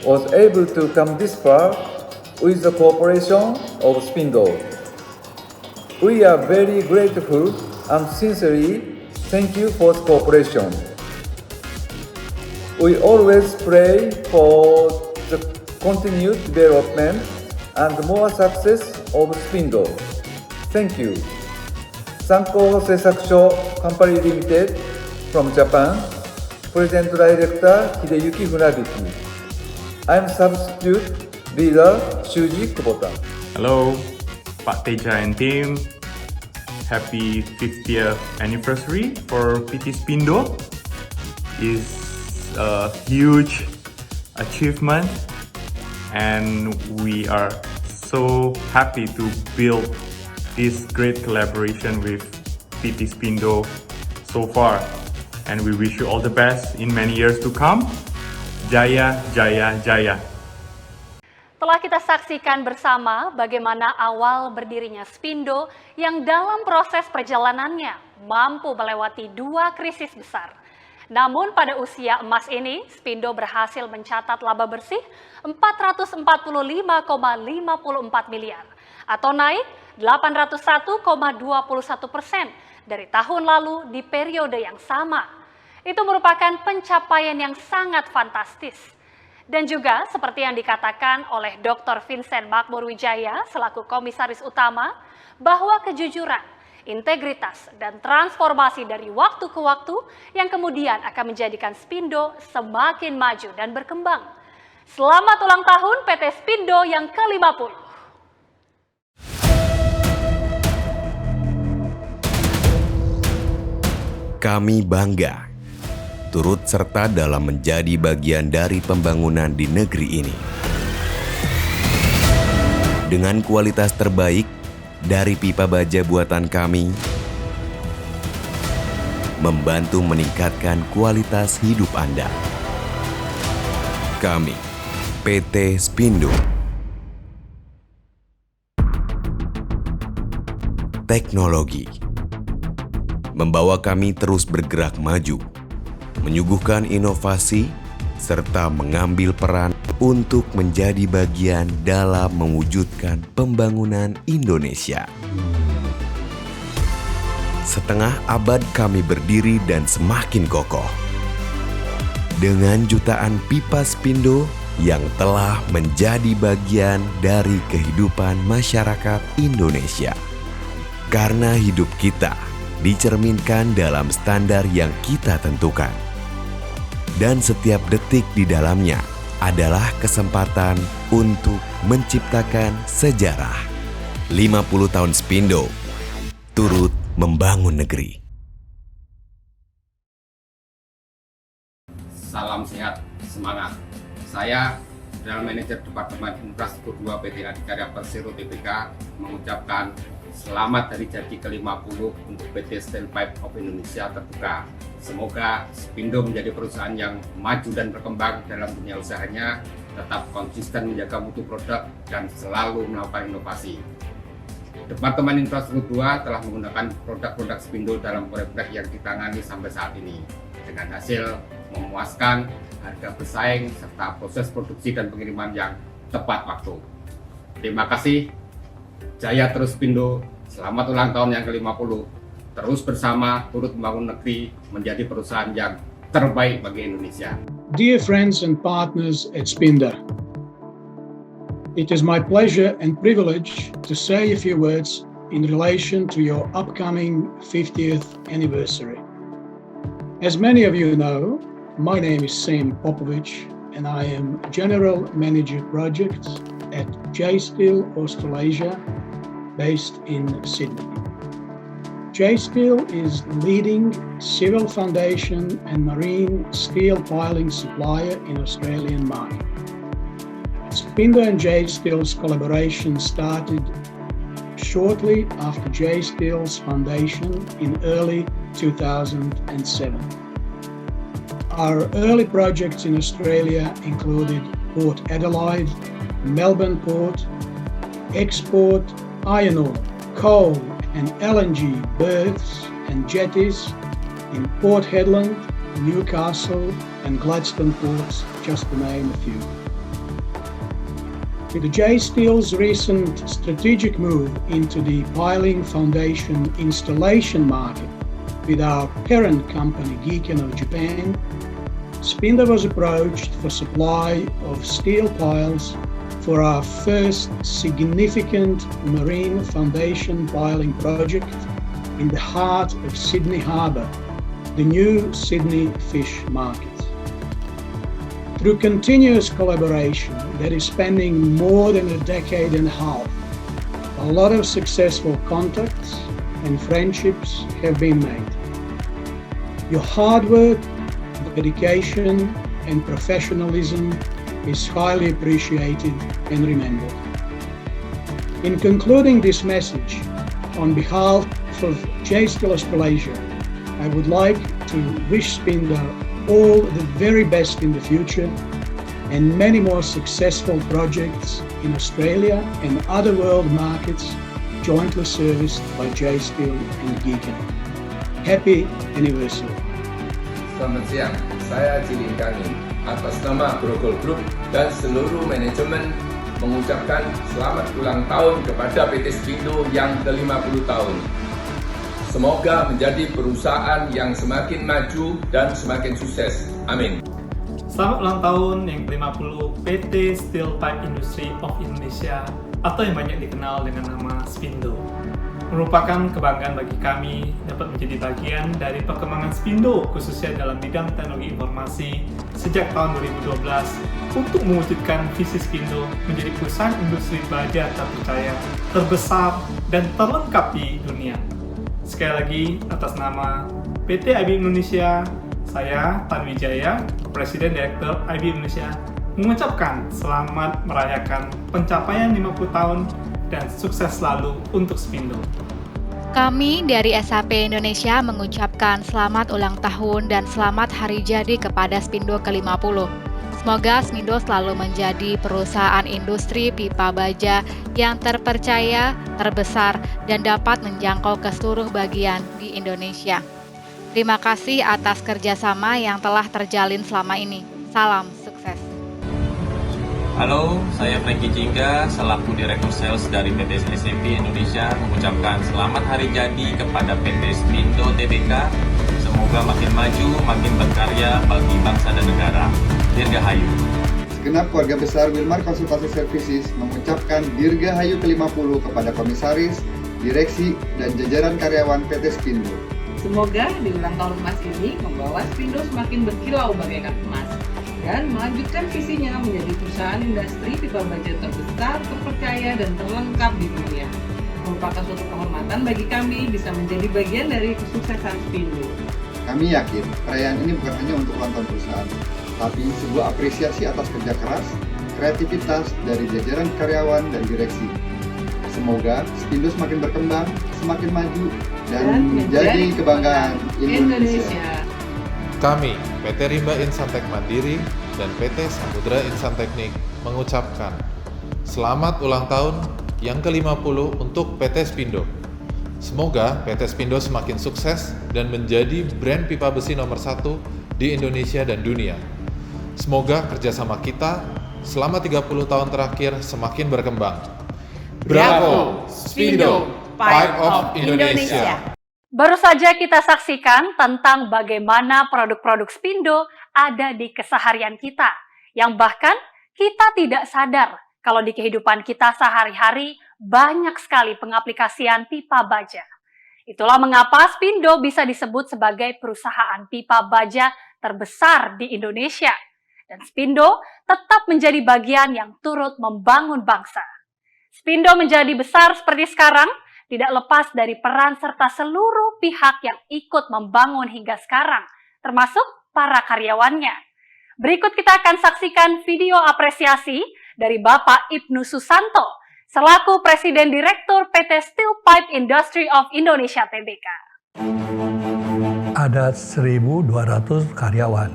was able to come this far with the cooperation of Spindo. We are very grateful and sincerely thank you for the cooperation. We always pray for the continued development and more success of Spindo. Thank you. Sanko Seisakusho Company Limited from Japan, President Director Hideyuki Funabiki. I am Substitute Leader Shuji Kubota. Hello, Pak Teja and team. Happy 50th anniversary for PT Spindo. It's a huge achievement and we are so happy to build this great collaboration with PT Spindo so far, and we wish you all the best in many years to come. Jaya, Jaya, Jaya. Telah kita saksikan bersama bagaimana awal berdirinya Spindo yang dalam proses perjalanannya mampu melewati 2 krisis besar. Namun pada usia emas ini, Spindo berhasil mencatat laba bersih 445,54 miliar atau naik 801,21% dari tahun lalu di periode yang sama. Itu merupakan pencapaian yang sangat fantastis. Dan juga seperti yang dikatakan oleh Dr. Vincent Makmurwijaya selaku komisaris utama, bahwa kejujuran, integritas, dan transformasi dari waktu ke waktu yang kemudian akan menjadikan Spindo semakin maju dan berkembang. Selamat ulang tahun PT Spindo yang ke-50. Kami bangga turut serta dalam menjadi bagian dari pembangunan di negeri ini. Dengan kualitas terbaik dari pipa baja buatan kami, membantu meningkatkan kualitas hidup Anda. Kami, PT Spindo. Teknologi membawa kami terus bergerak maju, menyuguhkan inovasi, serta mengambil peran untuk menjadi bagian dalam mewujudkan pembangunan Indonesia. Setengah abad kami berdiri dan semakin kokoh. Dengan jutaan pipa Spindo yang telah menjadi bagian dari kehidupan masyarakat Indonesia. Karena hidup kita dicerminkan dalam standar yang kita tentukan. Dan setiap detik di dalamnya adalah kesempatan untuk menciptakan sejarah. 50 tahun Spindo, turut membangun negeri. Salam sehat, semangat. Saya, General Manager Departemen Infrastruktur 2 PT Adikarya Persero Tbk, mengucapkan selamat hari jadi ke-50 untuk PT Steel Pipe of Indonesia terbuka. Semoga Spindo menjadi perusahaan yang maju dan berkembang dalam dunia usahanya, tetap konsisten menjaga mutu produk dan selalu melakukan inovasi. Departemen Infrastruktur 2 telah menggunakan produk-produk Spindo dalam proyek yang ditangani sampai saat ini, dengan hasil memuaskan, harga bersaing, serta proses produksi dan pengiriman yang tepat waktu. Terima kasih. Jaya terus Spindo, selamat ulang tahun yang ke-50. Terus bersama turut membangun negeri menjadi perusahaan yang terbaik bagi Indonesia. Dear friends and partners at Spindo, it is my pleasure and privilege to say a few words in relation to your upcoming 50th anniversary. As many of you know, my name is Sam Popovich and I am General Manager Projects at J-Steel Australasia, based in Sydney. J-Steel is the leading civil foundation and marine steel piling supplier in Australian market. Spindo and J Steel's collaboration started shortly after J Steel's foundation in early 2007. Our early projects in Australia included Port Adelaide, Melbourne Port, export, iron ore, coal and LNG berths and jetties in Port Hedland, Newcastle and Gladstone ports, just to name a few. With the J Steel's recent strategic move into the piling foundation installation market with our parent company Giken of Japan, Spindo was approached for supply of steel piles for our first significant marine foundation piling project in the heart of Sydney Harbour, the new Sydney Fish Market. Through continuous collaboration that is spanning more than a decade and a half, a lot of successful contacts and friendships have been made. Your hard work, dedication and professionalism is highly appreciated and remembered. In concluding this message, on behalf of J Steel Australasia, I would like to wish Spindo all the very best in the future and many more successful projects in Australia and other world markets jointly serviced by J Steel and Giken. Happy anniversary. Selamat siang, saya Cilin Kani. Atas nama Grogol Group dan seluruh manajemen mengucapkan selamat ulang tahun kepada PT Spindo yang ke-50 tahun. Semoga menjadi perusahaan yang semakin maju dan semakin sukses. Amin. Selamat ulang tahun yang ke-50 PT Steel Pipe Industry of Indonesia atau yang banyak dikenal dengan nama Spindo. Merupakan kebanggaan bagi kami dapat menjadi bagian dari perkembangan Spindo khususnya dalam bidang teknologi informasi sejak tahun 2012 untuk mewujudkan visi Spindo menjadi perusahaan industri baja terpercaya, terbesar, dan terlengkap di dunia. Sekali lagi, atas nama PT IBM Indonesia, saya Tan Wijaya, Presiden Direktur IBM Indonesia, mengucapkan selamat merayakan pencapaian 50 tahun dan sukses selalu untuk Spindo. Kami dari SAP Indonesia mengucapkan selamat ulang tahun dan selamat hari jadi kepada Spindo ke-50. Semoga Spindo selalu menjadi perusahaan industri pipa baja yang terpercaya, terbesar, dan dapat menjangkau ke seluruh bagian di Indonesia. Terima kasih atas kerjasama yang telah terjalin selama ini. Salam sukses. Halo, saya Franky Jingga, selaku Direktur Sales dari PT SAP Indonesia, mengucapkan selamat hari jadi kepada PT Spindo Tbk. Semoga makin maju, makin berkarya bagi bangsa dan negara. Dirgahayu. Segenap keluarga besar Wilmar Konsultasi Services mengucapkan Dirgahayu ke-50 kepada komisaris, direksi, dan jajaran karyawan PT Spindo. Semoga di ulang tahun emas ini membawa Spindo semakin berkilau bagaikan emas dan melanjutkan visinya menjadi perusahaan industri pipa baja terbesar, terpercaya, dan terlengkap di dunia. Merupakan suatu kehormatan bagi kami bisa menjadi bagian dari kesuksesan Spindo. Kami yakin perayaan ini bukan hanya untuk ulang tahun perusahaan, tapi sebuah apresiasi atas kerja keras, kreativitas dari jajaran karyawan dan direksi. Semoga Spindo semakin berkembang, semakin maju, dan menjadi kebanggaan Indonesia. Kami, PT Rimba Insan-Tek Mandiri dan PT Samudra Insan-Teknik mengucapkan selamat ulang tahun yang ke-50 untuk PT Spindo. Semoga PT Spindo semakin sukses dan menjadi brand pipa besi nomor 1 di Indonesia dan dunia. Semoga kerjasama kita selama 30 tahun terakhir semakin berkembang. Bravo, Spindo, Pipe of Indonesia. Baru saja kita saksikan tentang bagaimana produk-produk Spindo ada di keseharian kita, yang bahkan kita tidak sadar kalau di kehidupan kita sehari-hari banyak sekali pengaplikasian pipa baja. Itulah mengapa Spindo bisa disebut sebagai perusahaan pipa baja terbesar di Indonesia. Dan Spindo tetap menjadi bagian yang turut membangun bangsa. Spindo menjadi besar seperti sekarang tidak lepas dari peran serta seluruh pihak yang ikut membangun hingga sekarang, termasuk para karyawannya. Berikut kita akan saksikan video apresiasi dari Bapak Ibnu Susanto, selaku Presiden Direktur PT Steel Pipe Industry of Indonesia Tbk. Ada 1.200 karyawan.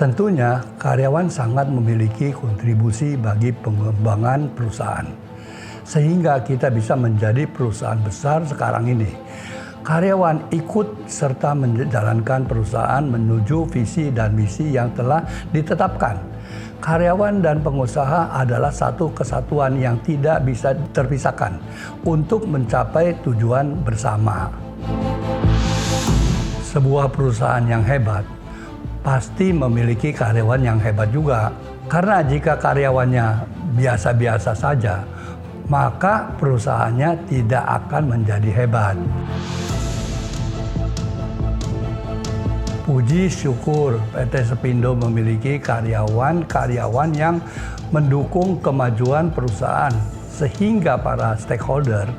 Tentunya karyawan sangat memiliki kontribusi bagi pengembangan perusahaan. Sehingga kita bisa menjadi perusahaan besar sekarang ini. Karyawan ikut serta menjalankan perusahaan menuju visi dan misi yang telah ditetapkan. Karyawan dan pengusaha adalah satu kesatuan yang tidak bisa terpisahkan untuk mencapai tujuan bersama. Sebuah perusahaan yang hebat pasti memiliki karyawan yang hebat juga. Karena jika karyawannya biasa-biasa saja, maka perusahaannya tidak akan menjadi hebat. Puji syukur PT Sepindo memiliki karyawan-karyawan yang mendukung kemajuan perusahaan sehingga para stakeholder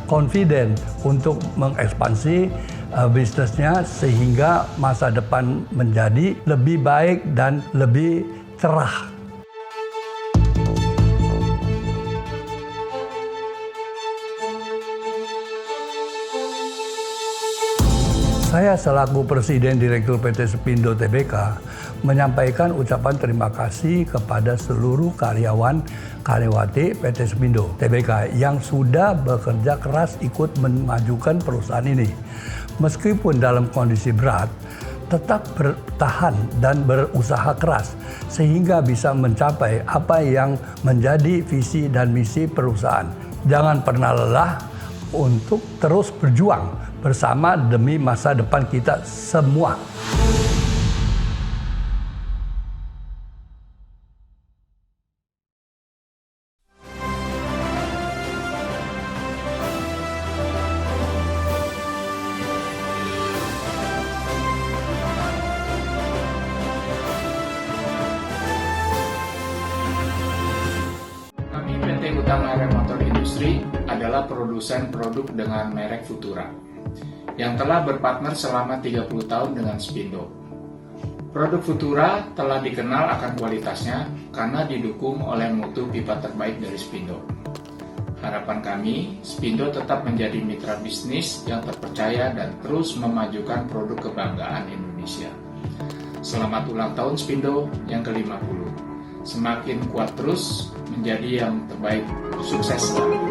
confident untuk mengekspansi bisnisnya sehingga masa depan menjadi lebih baik dan lebih cerah. Saya selaku Presiden Direktur PT Sepindo Tbk menyampaikan ucapan terima kasih kepada seluruh karyawan-karyawati PT Sepindo Tbk yang sudah bekerja keras ikut memajukan perusahaan ini. Meskipun dalam kondisi berat, tetap bertahan dan berusaha keras sehingga bisa mencapai apa yang menjadi visi dan misi perusahaan. Jangan pernah lelah untuk terus berjuang bersama demi masa depan kita semua. Kami PT Utama Air Motor Industri adalah produsen produk dengan merek Futura yang telah berpartner selama 30 tahun dengan Sepindo. Produk Futura telah dikenal akan kualitasnya karena didukung oleh mutu pipa terbaik dari Sepindo. Harapan kami, Sepindo tetap menjadi mitra bisnis yang terpercaya dan terus memajukan produk kebanggaan Indonesia. Selamat ulang tahun Sepindo yang ke-50. Semakin kuat terus, menjadi yang terbaik. Sukses selalu.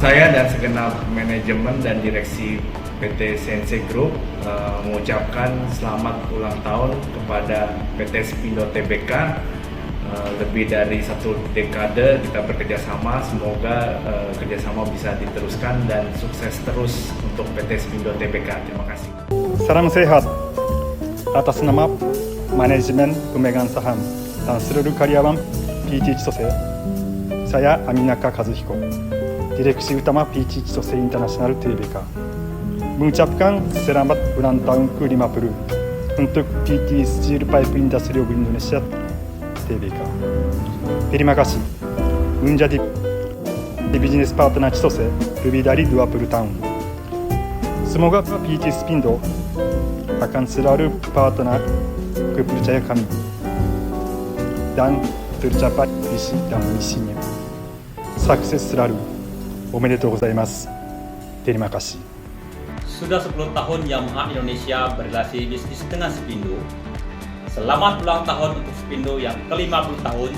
Saya dan segenap manajemen dan direksi PT CNC Group mengucapkan selamat ulang tahun kepada PT Sepindo Tbk. Lebih dari 1 dekade kita bekerja sama, semoga kerjasama bisa diteruskan dan sukses terus untuk PT Sepindo Tbk. Terima kasih. Salam sehat atas nama manajemen pemegang saham dan seluruh karyawan PT Chitose. Saya Aminaka Kazuhiko, Direksi Utama PT Chitose International Tbk, mengucapkan selamat ulang tahun ke-50 untuk PT Steel Pipe Industry of Indonesia Tbk. Terima kasih menjadi bisnis partner Chitose lebih dari 20 tahun. Semoga PT Sepindo akan selalu partner kepercayaan kami dan tercapai visi dan misinya. Sukses selalu. Omedetou gozaimasu. Terima kasih. Sudah 10 tahun Yamaha Indonesia berrelasi bisnis dengan Sepindo. Selamat ulang tahun untuk Sepindo yang ke-50 tahun.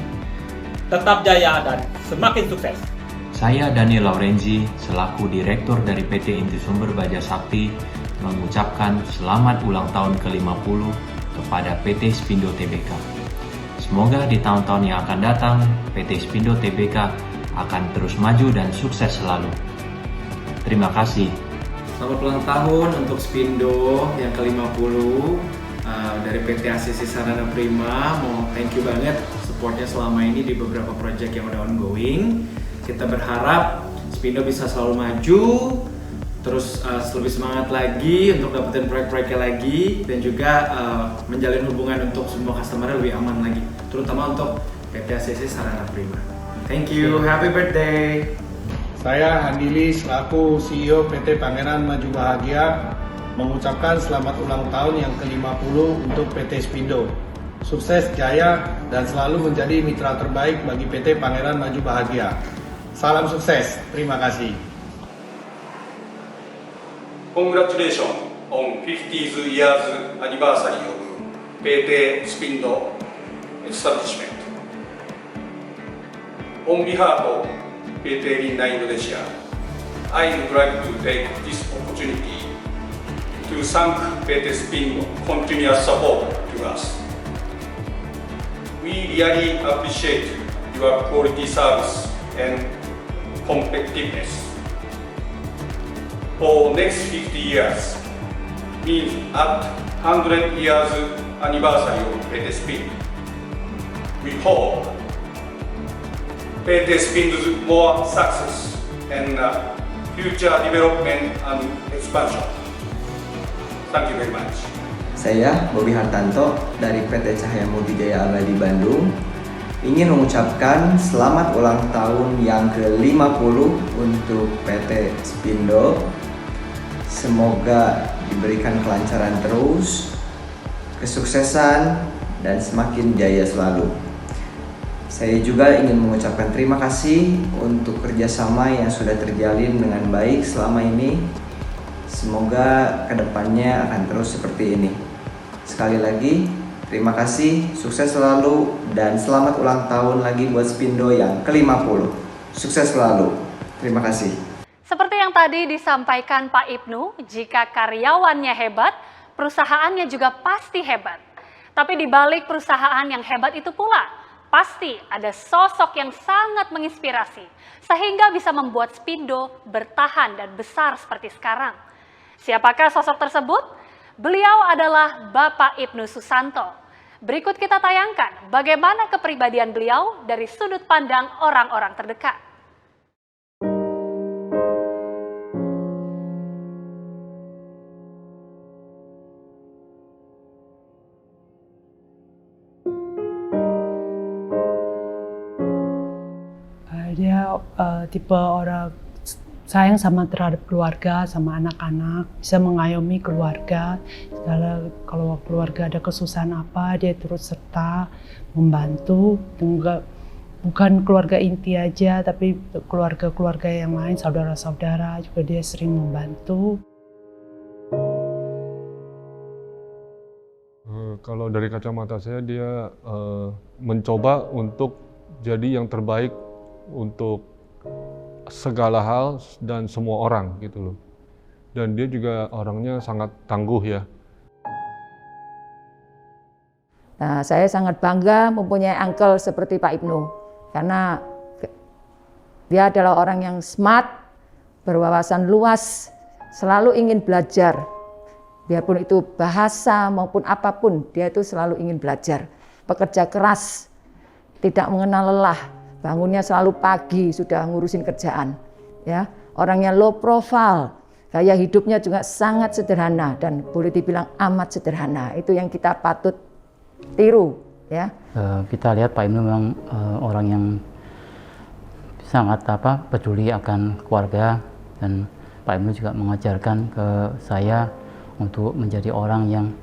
Tetap jaya dan semakin sukses. Saya Daniel Laurenzi, selaku Direktur dari PT Intisumber Baja Sakti, mengucapkan selamat ulang tahun ke-50 kepada PT Sepindo Tbk. Semoga di tahun-tahun yang akan datang, PT Sepindo Tbk akan terus maju dan sukses selalu. Terima kasih. Selamat ulang tahun untuk Sepindo yang ke-50. dari PT ACC Sarana Prima mau thank you banget supportnya selama ini di beberapa project yang udah ongoing. Kita berharap Spindo bisa selalu maju, terus lebih semangat lagi untuk dapetin proyek-proyeknya lagi, dan juga menjalin hubungan untuk semua customer lebih aman lagi, terutama untuk PT ACC Sarana Prima. Thank you, happy birthday. Saya Handili selaku CEO PT Pangeran Maju Bahagia mengucapkan selamat ulang tahun yang ke-50 untuk PT Spindo. Sukses, jaya, dan selalu menjadi mitra terbaik bagi PT Pangeran Maju Bahagia. Salam sukses, terima kasih. Congratulations on 50th years anniversary of PT Spindo establishment. On behalf of PT Linda Indonesia, I would like to take this opportunity to thank PT Spindo continuous support to us. We really appreciate your quality service and competitiveness. For next 50 years, means at 100 years anniversary of PT Spindo, we hope PT Spindo's more success and future development and expansion. Thank you very much. Saya Bobi Hartanto dari PT Cahaya Multijaya Abadi Bandung ingin mengucapkan selamat ulang tahun yang ke-50 untuk PT Spindo. Semoga diberikan kelancaran terus, kesuksesan, dan semakin jaya selalu. Saya juga ingin mengucapkan terima kasih untuk kerjasama yang sudah terjalin dengan baik selama ini. Semoga kedepannya akan terus seperti ini. Sekali lagi, terima kasih, sukses selalu, dan selamat ulang tahun lagi buat Spindo yang ke-50. Sukses selalu. Terima kasih. Seperti yang tadi disampaikan Pak Ibnu, jika karyawannya hebat, perusahaannya juga pasti hebat. Tapi di balik perusahaan yang hebat itu pula, pasti ada sosok yang sangat menginspirasi, sehingga bisa membuat Spindo bertahan dan besar seperti sekarang. Siapakah sosok tersebut? Beliau adalah Bapak Ibnu Susanto. Berikut kita tayangkan bagaimana kepribadian beliau dari sudut pandang orang-orang terdekat. Dia tipe orang sayang sama terhadap keluarga, sama anak-anak, bisa mengayomi keluarga. Kalau keluarga ada kesusahan apa, dia turut serta membantu. Bukan keluarga inti aja, tapi keluarga-keluarga yang lain, saudara-saudara juga dia sering membantu. Kalau dari kacamata saya, dia mencoba untuk jadi yang terbaik untuk segala hal dan semua orang gitu loh. Dan dia juga orangnya sangat tangguh ya. Nah, saya sangat bangga mempunyai uncle seperti Pak Ibnu, karena dia adalah orang yang smart, berwawasan luas, selalu ingin belajar. Biarpun itu bahasa maupun apapun, dia itu selalu ingin belajar. Pekerja keras, tidak mengenal lelah. Bangunnya selalu pagi, sudah ngurusin kerjaan. Ya, orangnya low profile, gaya hidupnya juga sangat sederhana dan boleh dibilang amat sederhana. Itu yang kita patut tiru. Ya. Kita lihat Pak Ibnu memang orang yang sangat peduli akan keluarga, dan Pak Ibnu juga mengajarkan ke saya untuk menjadi orang yang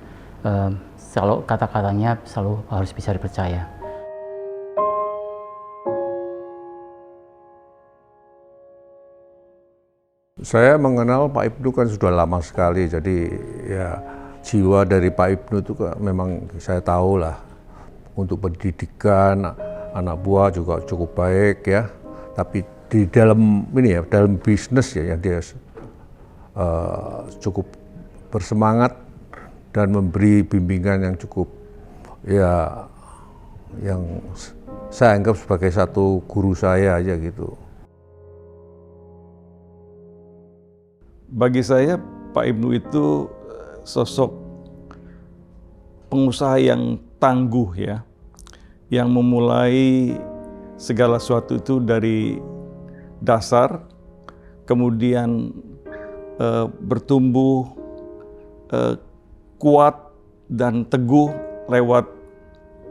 selalu kata-katanya selalu harus bisa dipercaya. Saya mengenal Pak Ibnu kan sudah lama sekali, jadi ya jiwa dari Pak Ibnu itu memang saya tahu lah, untuk pendidikan anak buah juga cukup baik ya. Tapi di dalam ini ya, dalam bisnis ya, yang dia cukup bersemangat dan memberi bimbingan yang cukup ya, yang saya anggap sebagai satu guru saya aja gitu. Bagi saya Pak Ibnu itu sosok pengusaha yang tangguh ya, yang memulai segala sesuatu itu dari dasar, kemudian bertumbuh kuat dan teguh lewat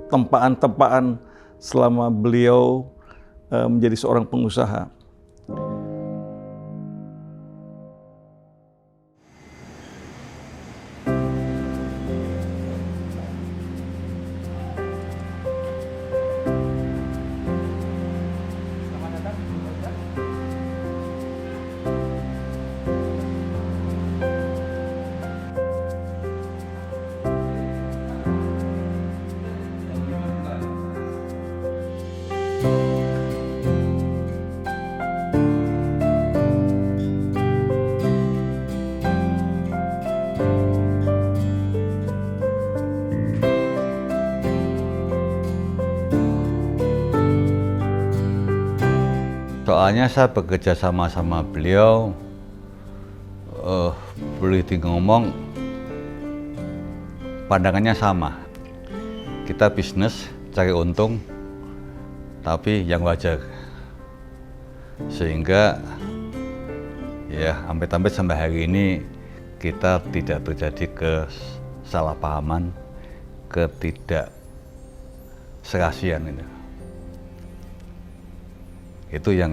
tempaan-tempaan selama beliau menjadi seorang pengusaha. Soalnya saya bekerja sama beliau, boleh ngomong pandangannya sama. Kita bisnis cari untung, tapi yang wajar. Sehingga ya sampai sampai hari ini kita tidak terjadi kesalahpahaman, ketidakserasian itu. Itu yang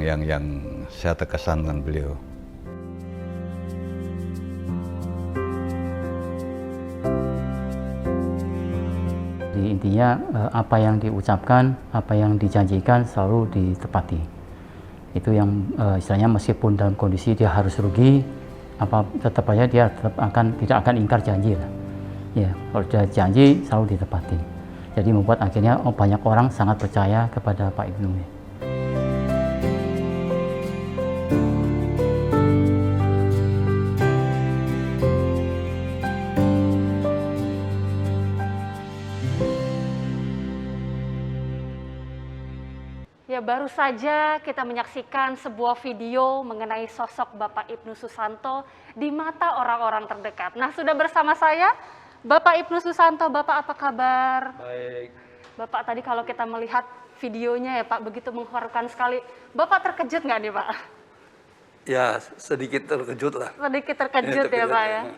saya terkesan dengan beliau. Jadi intinya apa yang diucapkan, apa yang dijanjikan selalu ditepati. Itu yang istilahnya meskipun dalam kondisi dia harus rugi, tetap aja dia tidak akan ingkar janji lah. Ya, kalau sudah janji selalu ditepati. Jadi membuat akhirnya banyak orang sangat percaya kepada Pak Ibnu. Ya, baru saja kita menyaksikan sebuah video mengenai sosok Bapak Ibnu Susanto di mata orang-orang terdekat. Nah, sudah bersama saya Bapak Ibnu Susanto. Bapak, apa kabar? Baik. Bapak, tadi kalau kita melihat videonya ya Pak, begitu mengharukan sekali. Bapak terkejut nggak nih Pak? Ya, sedikit terkejut lah. Sedikit terkejut ya Pak ya.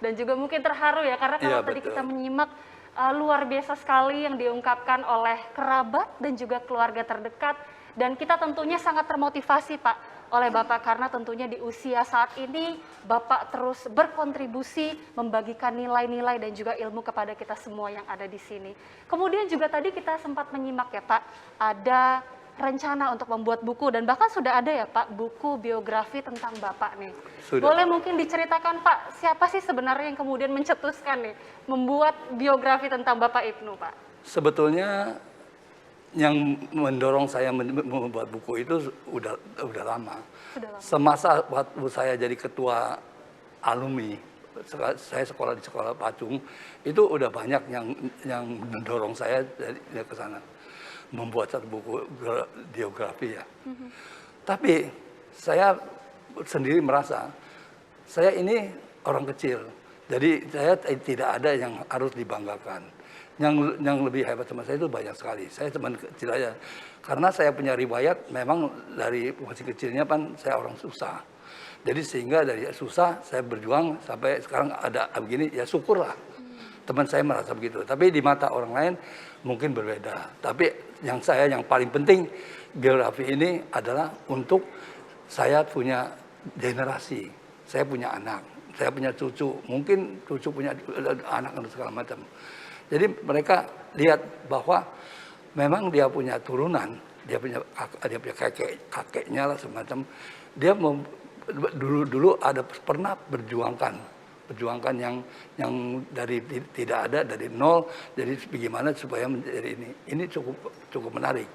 Dan juga mungkin terharu ya, karena kalau tadi kita menyimak luar biasa sekali yang diungkapkan oleh kerabat dan juga keluarga terdekat. Dan kita tentunya sangat termotivasi Pak oleh Bapak, karena tentunya di usia saat ini Bapak terus berkontribusi membagikan nilai-nilai dan juga ilmu kepada kita semua yang ada di sini. Kemudian juga tadi kita sempat menyimak ya Pak, ada rencana untuk membuat buku, dan bahkan sudah ada ya Pak buku biografi tentang Bapak nih. Sudah. Boleh mungkin diceritakan Pak, siapa sih sebenarnya yang kemudian mencetuskan nih membuat biografi tentang Bapak Ibnu Pak? Sebetulnya yang mendorong saya membuat buku itu udah lama. Semasa waktu saya jadi ketua alumni, saya sekolah di sekolah Pacung, itu udah banyak yang mendorong saya dari ke sana. Membuat satu buku biografi ya. Tapi saya sendiri merasa saya ini orang kecil, jadi saya tidak ada yang harus dibanggakan. Yang lebih hebat sama saya itu banyak sekali. Saya teman kecil aja, karena saya punya riwayat memang dari masih kecilnya kan saya orang susah. Jadi sehingga dari susah saya berjuang sampai sekarang ada begini, ya syukurlah. Teman saya merasa begitu, tapi di mata orang lain mungkin berbeda. Tapi yang paling penting biografi ini adalah untuk saya punya generasi, saya punya anak, saya punya cucu, mungkin cucu punya anak dan segala macam. Jadi mereka lihat bahwa memang dia punya turunan, dia punya kakeknya lah semacam. Dia dulu ada pernah berjuangkan yang dari tidak ada, dari nol, jadi bagaimana supaya menjadi ini. Ini cukup menarik.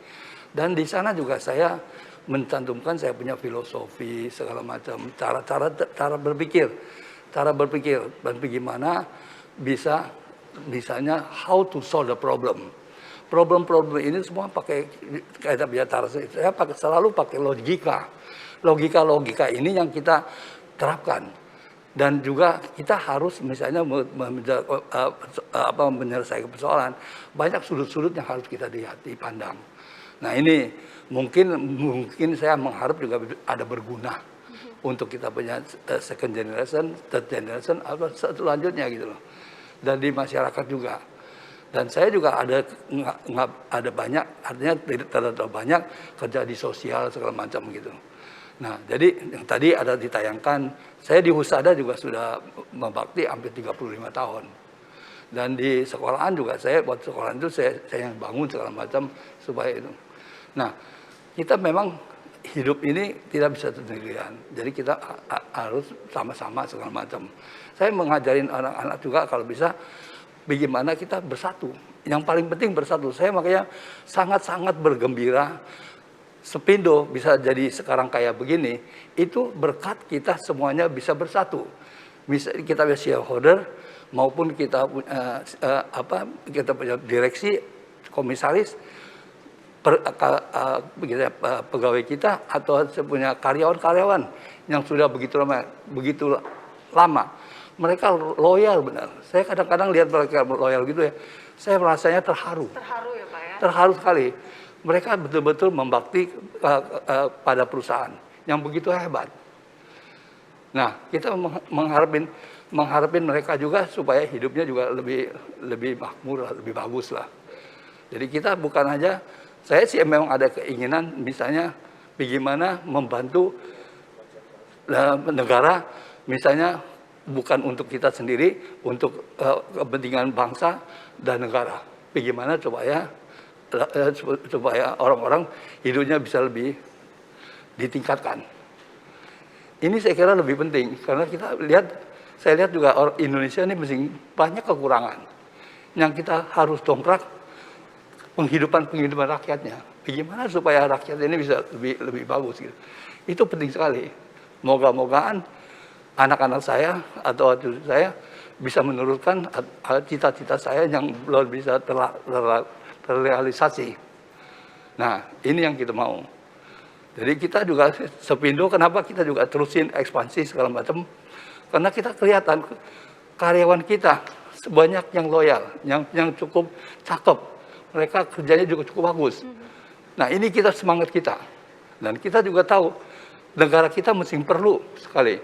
Dan di sana juga saya mencantumkan saya punya filosofi segala macam, cara berpikir dan bagaimana bisa misalnya how to solve the problem. Problem ini semua pakai kayak biasa saya selalu pakai logika ini yang kita terapkan. Dan juga kita harus misalnya menyelesaikan persoalan, banyak sudut-sudut yang harus kita lihat, dipandang. Nah ini mungkin saya mengharap juga ada berguna untuk kita punya second generation, third generation, atau selanjutnya gitu loh. Dan di masyarakat juga. Dan saya juga ada banyak, artinya tidak terlalu banyak kerja di sosial segala macam gitu. Nah, jadi yang tadi ada ditayangkan, saya di Husada juga sudah membakti hampir 35 tahun. Dan di sekolahan juga saya, buat sekolahan itu saya yang bangun segala macam supaya itu. Nah, kita memang hidup ini tidak bisa sendirian. Jadi kita harus sama-sama segala macam. Saya mengajarin anak-anak juga kalau bisa, bagaimana kita bersatu. Yang paling penting bersatu. Saya makanya sangat-sangat bergembira Sepindo bisa jadi sekarang kayak begini, itu berkat kita semuanya bisa bersatu. Kita punya shareholder maupun kita kita punya direksi, komisaris, pegawai kita atau punya karyawan-karyawan yang sudah begitu lama. Mereka loyal benar. Saya kadang-kadang lihat mereka loyal gitu ya, saya merasanya terharu. Terharu ya Pak ya? Terharu sekali. Mereka betul-betul membakti pada perusahaan yang begitu hebat. Nah, kita mengharapin mereka juga supaya hidupnya juga lebih makmur, lebih bagus lah. Jadi kita bukan aja, saya sih memang ada keinginan misalnya bagaimana membantu negara, misalnya bukan untuk kita sendiri, untuk kepentingan bangsa dan negara. Bagaimana supaya orang-orang hidupnya bisa lebih ditingkatkan. Ini saya kira lebih penting karena saya lihat juga orang Indonesia ini masih banyak kekurangan yang kita harus dongkrak penghidupan rakyatnya. Bagaimana supaya rakyat ini bisa lebih bagus gitu. Itu penting sekali. Moga-mogaan anak-anak saya atau cucu saya bisa menurunkan cita-cita saya yang belum bisa terrealisasi. Nah, ini yang kita mau. Jadi kita juga Sepindo, kenapa kita juga terusin ekspansi segala macam? Karena kita kelihatan karyawan kita sebanyak yang loyal, yang cukup cakep. Mereka kerjanya juga cukup bagus. Nah, ini kita semangat kita. Dan kita juga tahu negara kita mesti perlu sekali.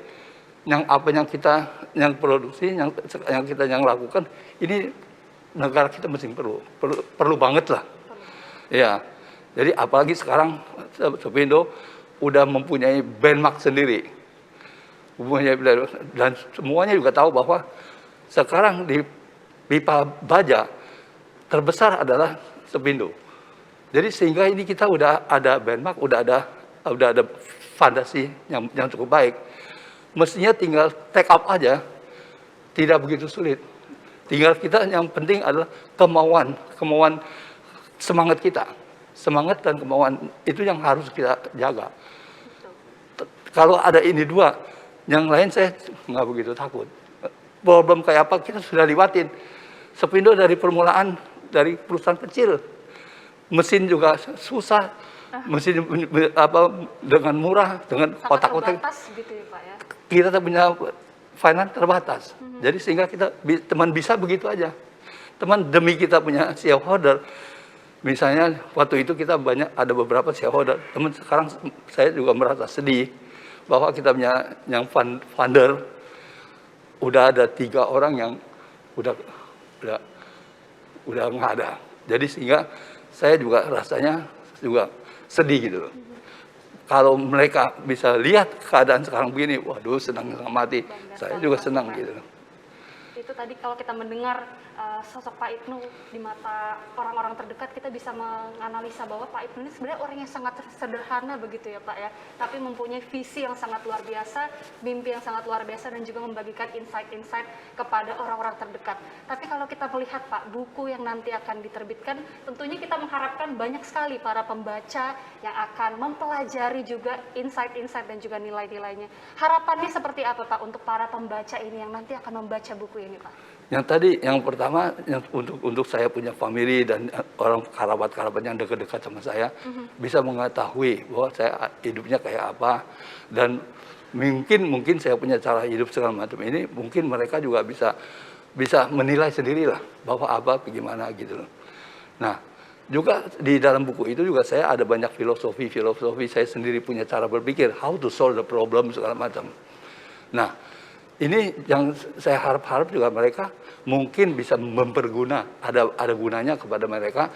Yang kita produksi, yang kita lakukan, ini negara kita mesti perlu banget lah. Ya, jadi apalagi sekarang Sepindo udah mempunyai benchmark sendiri, dan semuanya juga tahu bahwa sekarang di pipa baja terbesar adalah Sepindo. Jadi sehingga ini kita udah ada benchmark, udah ada fondasi yang cukup baik. Mestinya tinggal take up aja, tidak begitu sulit. Tinggal kita yang penting adalah kemauan semangat kita. Semangat dan kemauan itu yang harus kita jaga. Kalau ada ini dua, yang lain saya nggak begitu takut. Problem kayak apa kita sudah lewatin. Sepindo dari permulaan, dari perusahaan kecil. Mesin juga susah. Mesin dengan murah, dengan kotak-kotak. Gitu ya, Pak, ya? Kita punya finance terbatas. Jadi sehingga teman bisa begitu aja. Teman demi kita punya shareholder. Misalnya waktu itu kita ada beberapa shareholder. Teman sekarang saya juga merasa sedih bahwa kita punya yang founder udah ada 3 orang yang udah nggak ada. Jadi sehingga saya juga rasanya juga sedih gitu loh. Kalau mereka bisa lihat keadaan sekarang begini, waduh senang mati. Saya juga senang gitu. Itu tadi kalau kita mendengar sosok Pak Ibnu di mata orang-orang terdekat, kita bisa menganalisa bahwa Pak Ibnu ini sebenarnya orang yang sangat sederhana begitu ya Pak ya, tapi mempunyai visi yang sangat luar biasa, mimpi yang sangat luar biasa, dan juga membagikan insight-insight kepada orang-orang terdekat. Tapi kalau kita melihat Pak, buku yang nanti akan diterbitkan, tentunya kita mengharapkan banyak sekali para pembaca yang akan mempelajari juga insight-insight dan juga nilai-nilainya. Harapannya seperti apa Pak untuk para pembaca ini yang nanti akan membaca buku ini Pak? Yang tadi, yang pertama yang untuk saya punya family dan orang kerabat-kerabat yang dekat-dekat sama saya bisa mengetahui bahwa saya hidupnya kayak apa, dan Mungkin saya punya cara hidup segala macam ini, mungkin mereka juga bisa menilai sendirilah bahwa apa bagaimana gitu loh. Nah, juga di dalam buku itu juga saya ada banyak filosofi saya sendiri punya cara berpikir, how to solve the problem segala macam. Nah, ini yang saya harap juga mereka mungkin bisa memperguna, ada gunanya kepada mereka.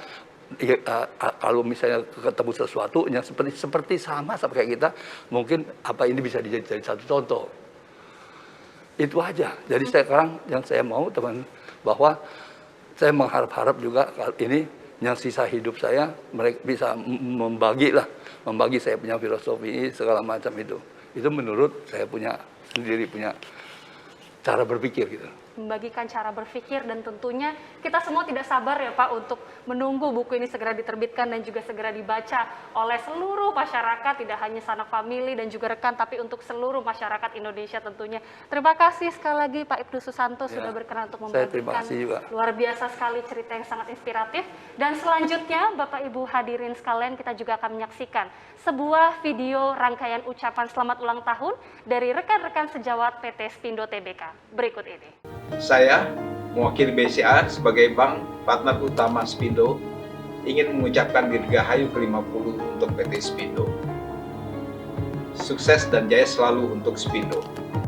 Kalau misalnya ketemu sesuatu yang seperti sama kayak kita, mungkin apa ini bisa jadi satu contoh. Itu aja. Jadi sekarang yang saya mau teman, bahwa saya mengharap juga ini yang sisa hidup saya mereka bisa membagi saya punya filosofi segala macam itu. Itu menurut saya punya cara berpikir gitu. Membagikan cara berpikir, dan tentunya kita semua tidak sabar ya Pak untuk menunggu buku ini segera diterbitkan dan juga segera dibaca oleh seluruh masyarakat, tidak hanya sanak famili dan juga rekan, tapi untuk seluruh masyarakat Indonesia tentunya. Terima kasih sekali lagi Pak Ibnu Susanto sudah berkenan untuk membagikan luar biasa sekali cerita yang sangat inspiratif. Dan selanjutnya Bapak Ibu hadirin sekalian, kita juga akan menyaksikan sebuah video rangkaian ucapan selamat ulang tahun dari rekan-rekan sejawat PT Spindo Tbk berikut ini. Saya, mewakili BCA sebagai bank partner utama Spindo, ingin mengucapkan dirgahayu ke-50 untuk PT Spindo. Sukses dan jaya selalu untuk Spindo.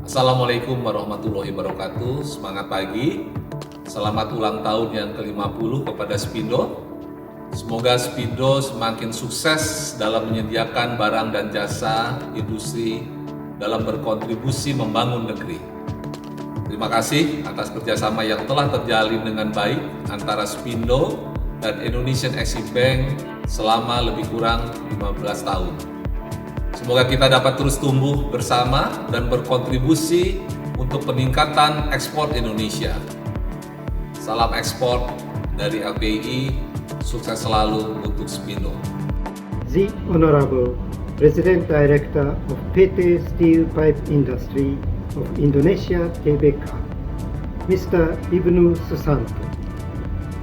Assalamualaikum warahmatullahi wabarakatuh. Semangat pagi. Selamat ulang tahun yang ke-50 kepada Spindo. Semoga Spindo semakin sukses dalam menyediakan barang dan jasa industri dalam berkontribusi membangun negeri. Terima kasih atas kerjasama yang telah terjalin dengan baik antara Spindo dan Indonesian Exim Bank selama lebih kurang 15 tahun. Semoga kita dapat terus tumbuh bersama dan berkontribusi untuk peningkatan ekspor Indonesia. Salam ekspor dari LPI, sukses selalu untuk Spindo. The Honorable President Director of PT Steel Pipe Industry of Indonesia Tbk, Mr. Ibnu Susanto,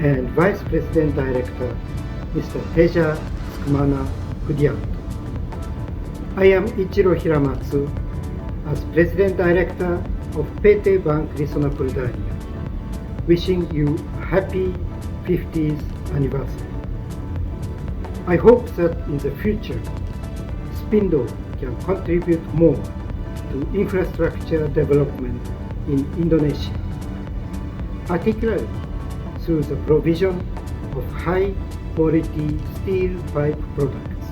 and Vice President Director, Mr. Teja Sukumana Hudianto. I am Ichiro Hiramatsu, as President Director of PT Bank Risona Poldania, wishing you a happy 50th anniversary. I hope that in the future, Spindo can contribute more to infrastructure development in Indonesia, particularly through the provision of high-quality steel pipe products.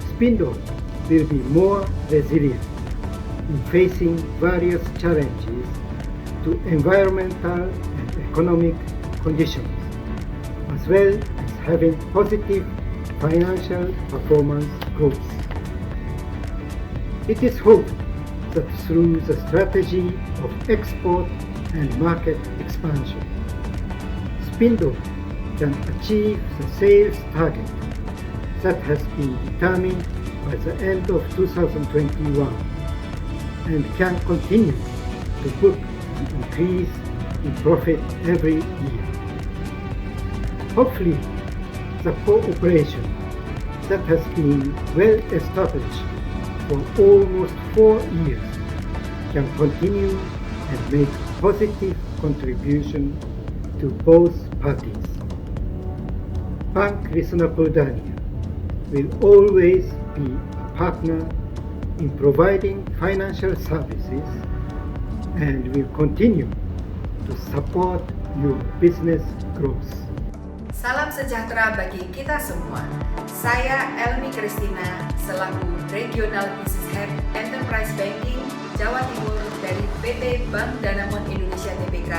Spindo will be more resilient in facing various challenges to environmental and economic conditions, as well as having positive financial performance growth. It is hoped that through the strategy of export and market expansion, Spindo can achieve the sales target that has been determined by the end of 2021 and can continue to book an increase in profit every year. Hopefully, the cooperation that has been well established for almost 4 years can continue and make a positive contribution to both parties. Bank Risona Poldania will always be a partner in providing financial services and will continue to support your business growth. Salam sejahtera bagi kita semua. Saya Elmi Kristina selaku Regional Business Head Enterprise Banking Jawa Timur dari PT Bank Danamon Indonesia Tbk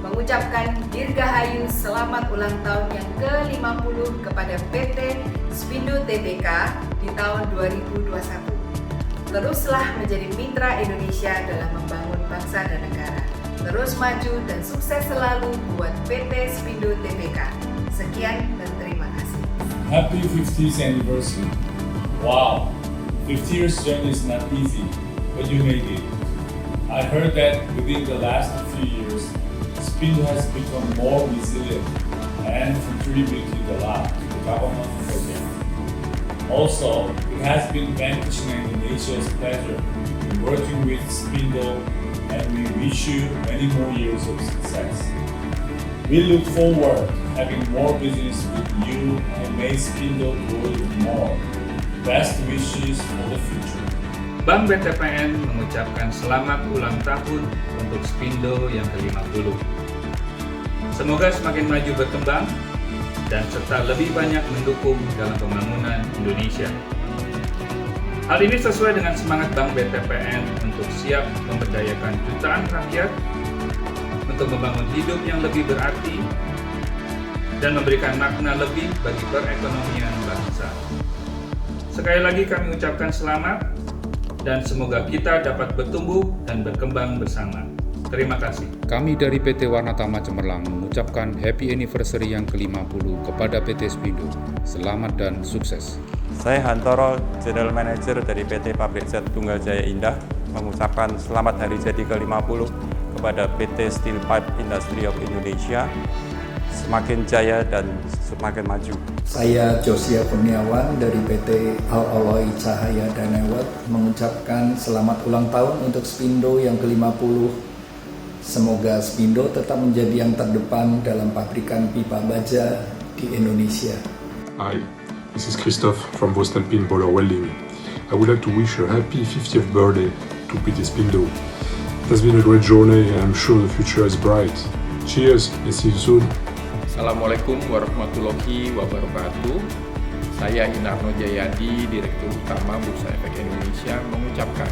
mengucapkan dirgahayu selamat ulang tahun yang ke-50 kepada PT Spindo Tbk di tahun 2021. Teruslah menjadi mitra Indonesia dalam membangun bangsa dan negara. Terus maju dan sukses selalu buat PT Spindo Tbk. Sekian dan terima kasih. Happy 50th anniversary. Wow, 50 years journey is not easy, but you made it. I heard that within the last few years, Spindo has become more resilient and contributed a lot to the government project. Also, it has been Bank Krishna Indonesia's pleasure working with Spindo, and we wish you many more years of success. We look forward to having more business with you and may Spindo grow even more. Best wishes for the future. Bank BTPN mengucapkan selamat ulang tahun untuk Spindo yang ke-50. Semoga semakin maju berkembang dan serta lebih banyak mendukung dalam pembangunan Indonesia. Hal ini sesuai dengan semangat Bank BTPN untuk siap memberdayakan jutaan rakyat untuk membangun hidup yang lebih berarti dan memberikan makna lebih bagi perekonomian bangsa. Sekali lagi kami ucapkan selamat dan semoga kita dapat bertumbuh dan berkembang bersama. Terima kasih. Kami dari PT Warnatama Cemerlang mengucapkan happy anniversary yang ke-50 kepada PT Spindo. Selamat dan sukses. Saya Hantoro, General Manager dari PT Pabrik Zat Tunggal Jaya Indah, mengucapkan selamat hari jadi ke-50 kepada PT Steel Pipe Industry of Indonesia. Semakin jaya dan semakin maju. Saya Josia Kurniawan dari PT Al-Alloy Cahaya Danewat mengucapkan selamat ulang tahun untuk Spindo yang ke-50. Semoga Spindo tetap menjadi yang terdepan dalam pabrikan pipa baja di Indonesia. Hi, this is Christophe from Voestalpine Boiler Welding. I would like to wish a happy 50th birthday to PT Spindo. It has been a great journey and I'm sure the future is bright. Cheers and see you soon. Assalamualaikum warahmatullahi wabarakatuh. Saya Inarno Jayadi, Direktur Utama Bursa Efek Indonesia, mengucapkan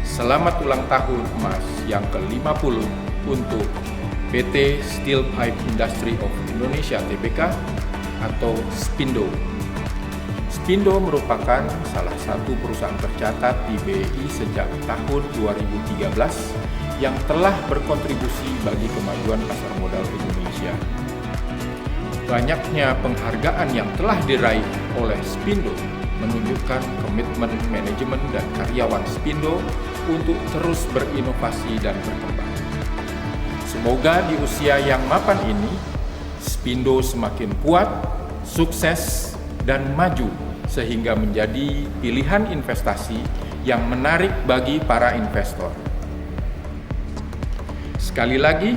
selamat ulang tahun emas yang ke-50 untuk PT Steel Pipe Industry of Indonesia Tbk atau Spindo. Spindo merupakan salah satu perusahaan tercatat di BI sejak tahun 2013 yang telah berkontribusi bagi kemajuan pasar modal Indonesia. Banyaknya penghargaan yang telah diraih oleh Spindo menunjukkan komitmen manajemen dan karyawan Spindo untuk terus berinovasi dan berkembang. Semoga di usia yang mapan ini, Spindo semakin kuat, sukses, dan maju sehingga menjadi pilihan investasi yang menarik bagi para investor. Sekali lagi,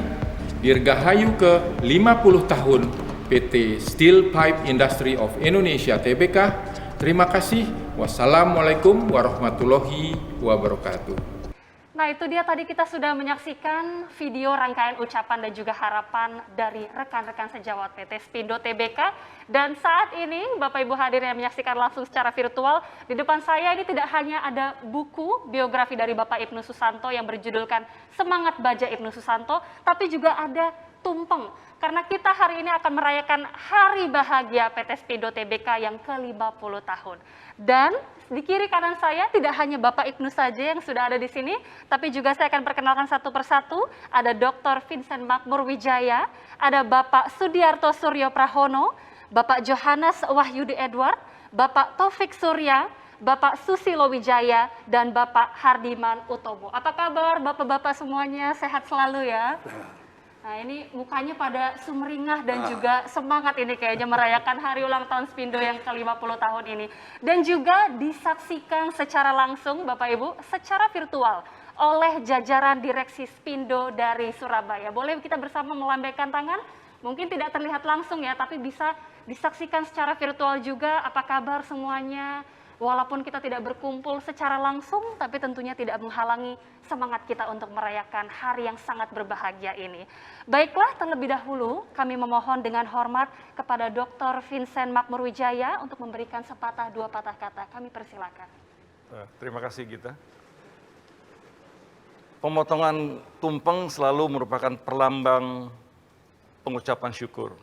dirgahayu ke 50 tahun PT Steel Pipe Industry of Indonesia Tbk. Terima kasih. Wassalamualaikum warahmatullahi wabarakatuh. Nah, itu dia tadi kita sudah menyaksikan video rangkaian ucapan dan juga harapan dari rekan-rekan sejawat PT Spindo Tbk. Dan saat ini Bapak Ibu hadirin yang menyaksikan langsung secara virtual, di depan saya ini tidak hanya ada buku biografi dari Bapak Ibnu Susanto yang berjudulkan Semangat Baja Ibnu Susanto, tapi juga ada tumpeng. Karena kita hari ini akan merayakan Hari Bahagia PT Spindo Tbk yang ke-50 tahun. Dan di kiri kanan saya tidak hanya Bapak Ibnu saja yang sudah ada di sini, tapi juga saya akan perkenalkan satu persatu. Ada Dr. Vincent Makmur Wijaya, ada Bapak Sudiarto Suryo Prahono, Bapak Johannes Wahyudi Edward, Bapak Taufik Surya, Bapak Susilo Wijaya, dan Bapak Hardiman Utomo. Apa kabar Bapak-bapak semuanya? Sehat selalu ya? Nah, ini mukanya pada sumringah dan juga semangat ini kayaknya merayakan hari ulang tahun Spindo yang ke-50 tahun ini. Dan juga disaksikan secara langsung Bapak Ibu, secara virtual oleh jajaran direksi Spindo dari Surabaya. Boleh kita bersama melambaikan tangan? Mungkin tidak terlihat langsung ya, tapi bisa disaksikan secara virtual juga. Apa kabar semuanya? Walaupun kita tidak berkumpul secara langsung, tapi tentunya tidak menghalangi semangat kita untuk merayakan hari yang sangat berbahagia ini. Baiklah, terlebih dahulu kami memohon dengan hormat kepada Dr. Vincent Makmur Wijaya untuk memberikan sepatah dua patah kata. Kami persilakan. Terima kasih Gita. Pemotongan tumpeng selalu merupakan perlambang pengucapan syukur.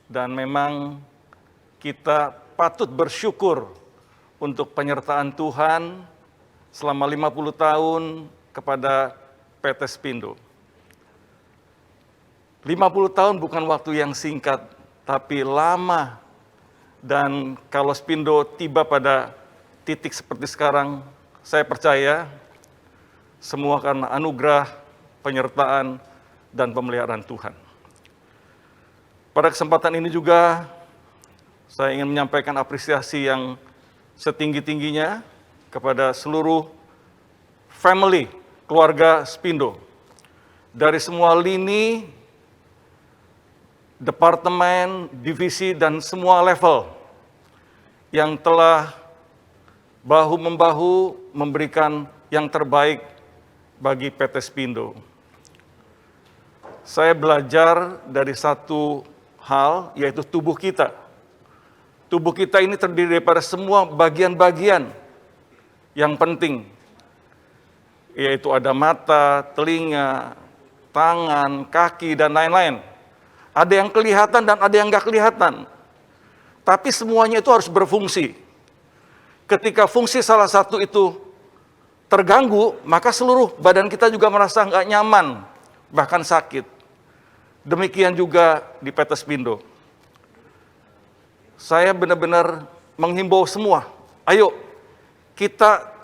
Dan memang kita patut bersyukur untuk penyertaan Tuhan selama 50 tahun kepada PT Spindo. 50 tahun bukan waktu yang singkat, tapi lama. Dan kalau Spindo tiba pada titik seperti sekarang, saya percaya semua karena anugerah, penyertaan, dan pemeliharaan Tuhan. Pada kesempatan ini juga, saya ingin menyampaikan apresiasi yang setinggi-tingginya kepada seluruh family, keluarga Spindo. Dari semua lini, departemen, divisi, dan semua level yang telah bahu-membahu memberikan yang terbaik bagi PT Spindo. Saya belajar dari satu hal, yaitu tubuh kita. Tubuh kita ini terdiri daripada semua bagian-bagian yang penting, yaitu ada mata, telinga, tangan, kaki, dan lain-lain. Ada yang kelihatan dan ada yang nggak kelihatan. Tapi semuanya itu harus berfungsi. Ketika fungsi salah satu itu terganggu, maka seluruh badan kita juga merasa nggak nyaman, bahkan sakit. Demikian juga di PT Spindo. Saya benar-benar menghimbau semua, ayo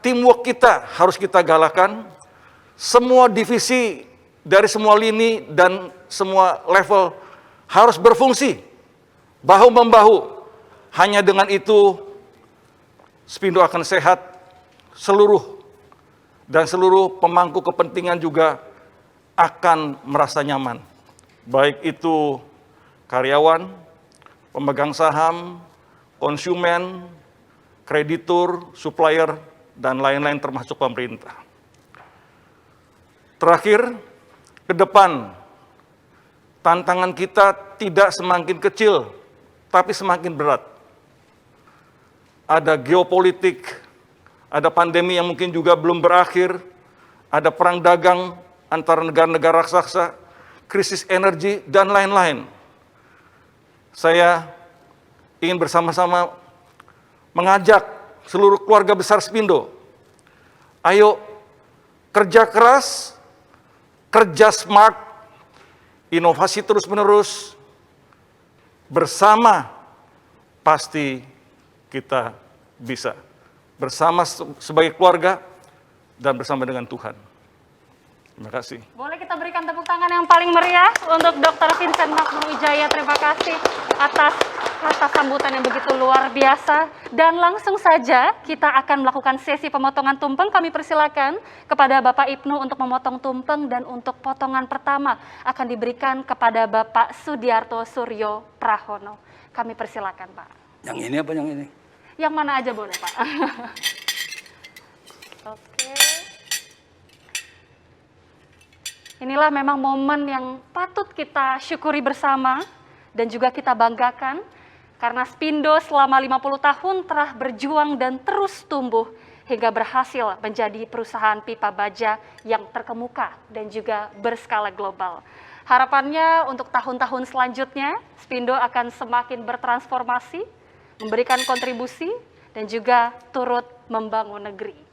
teamwork kita harus kita galakan. Semua divisi dari semua lini dan semua level harus berfungsi, bahu-membahu. Hanya dengan itu Spindo akan sehat, seluruh pemangku kepentingan juga akan merasa nyaman. Baik itu karyawan, pemegang saham, konsumen, kreditur, supplier, dan lain-lain termasuk pemerintah. Terakhir, ke depan, tantangan kita tidak semakin kecil, tapi semakin berat. Ada geopolitik, ada pandemi yang mungkin juga belum berakhir, ada perang dagang antara negara-negara raksasa, krisis energi, dan lain-lain. Saya ingin bersama-sama mengajak seluruh keluarga besar Spindo, ayo kerja keras, kerja smart, inovasi terus-menerus, bersama pasti kita bisa. Bersama sebagai keluarga dan bersama dengan Tuhan. Terima kasih. Boleh kita berikan tepuk tangan yang paling meriah untuk Dr. Vincent Magnuwijaya. Terima kasih atas kata sambutan yang begitu luar biasa. Dan langsung saja kita akan melakukan sesi pemotongan tumpeng. Kami persilakan kepada Bapak Ibnu untuk memotong tumpeng, dan untuk potongan pertama akan diberikan kepada Bapak Sudiarto Suryo Prahono. Kami persilakan, Pak. Yang ini apa yang ini? Yang mana aja boleh, Pak. Oke. Inilah memang momen yang patut kita syukuri bersama dan juga kita banggakan, karena Spindo selama 50 tahun telah berjuang dan terus tumbuh hingga berhasil menjadi perusahaan pipa baja yang terkemuka dan juga berskala global. Harapannya untuk tahun-tahun selanjutnya, Spindo akan semakin bertransformasi, memberikan kontribusi, dan juga turut membangun negeri.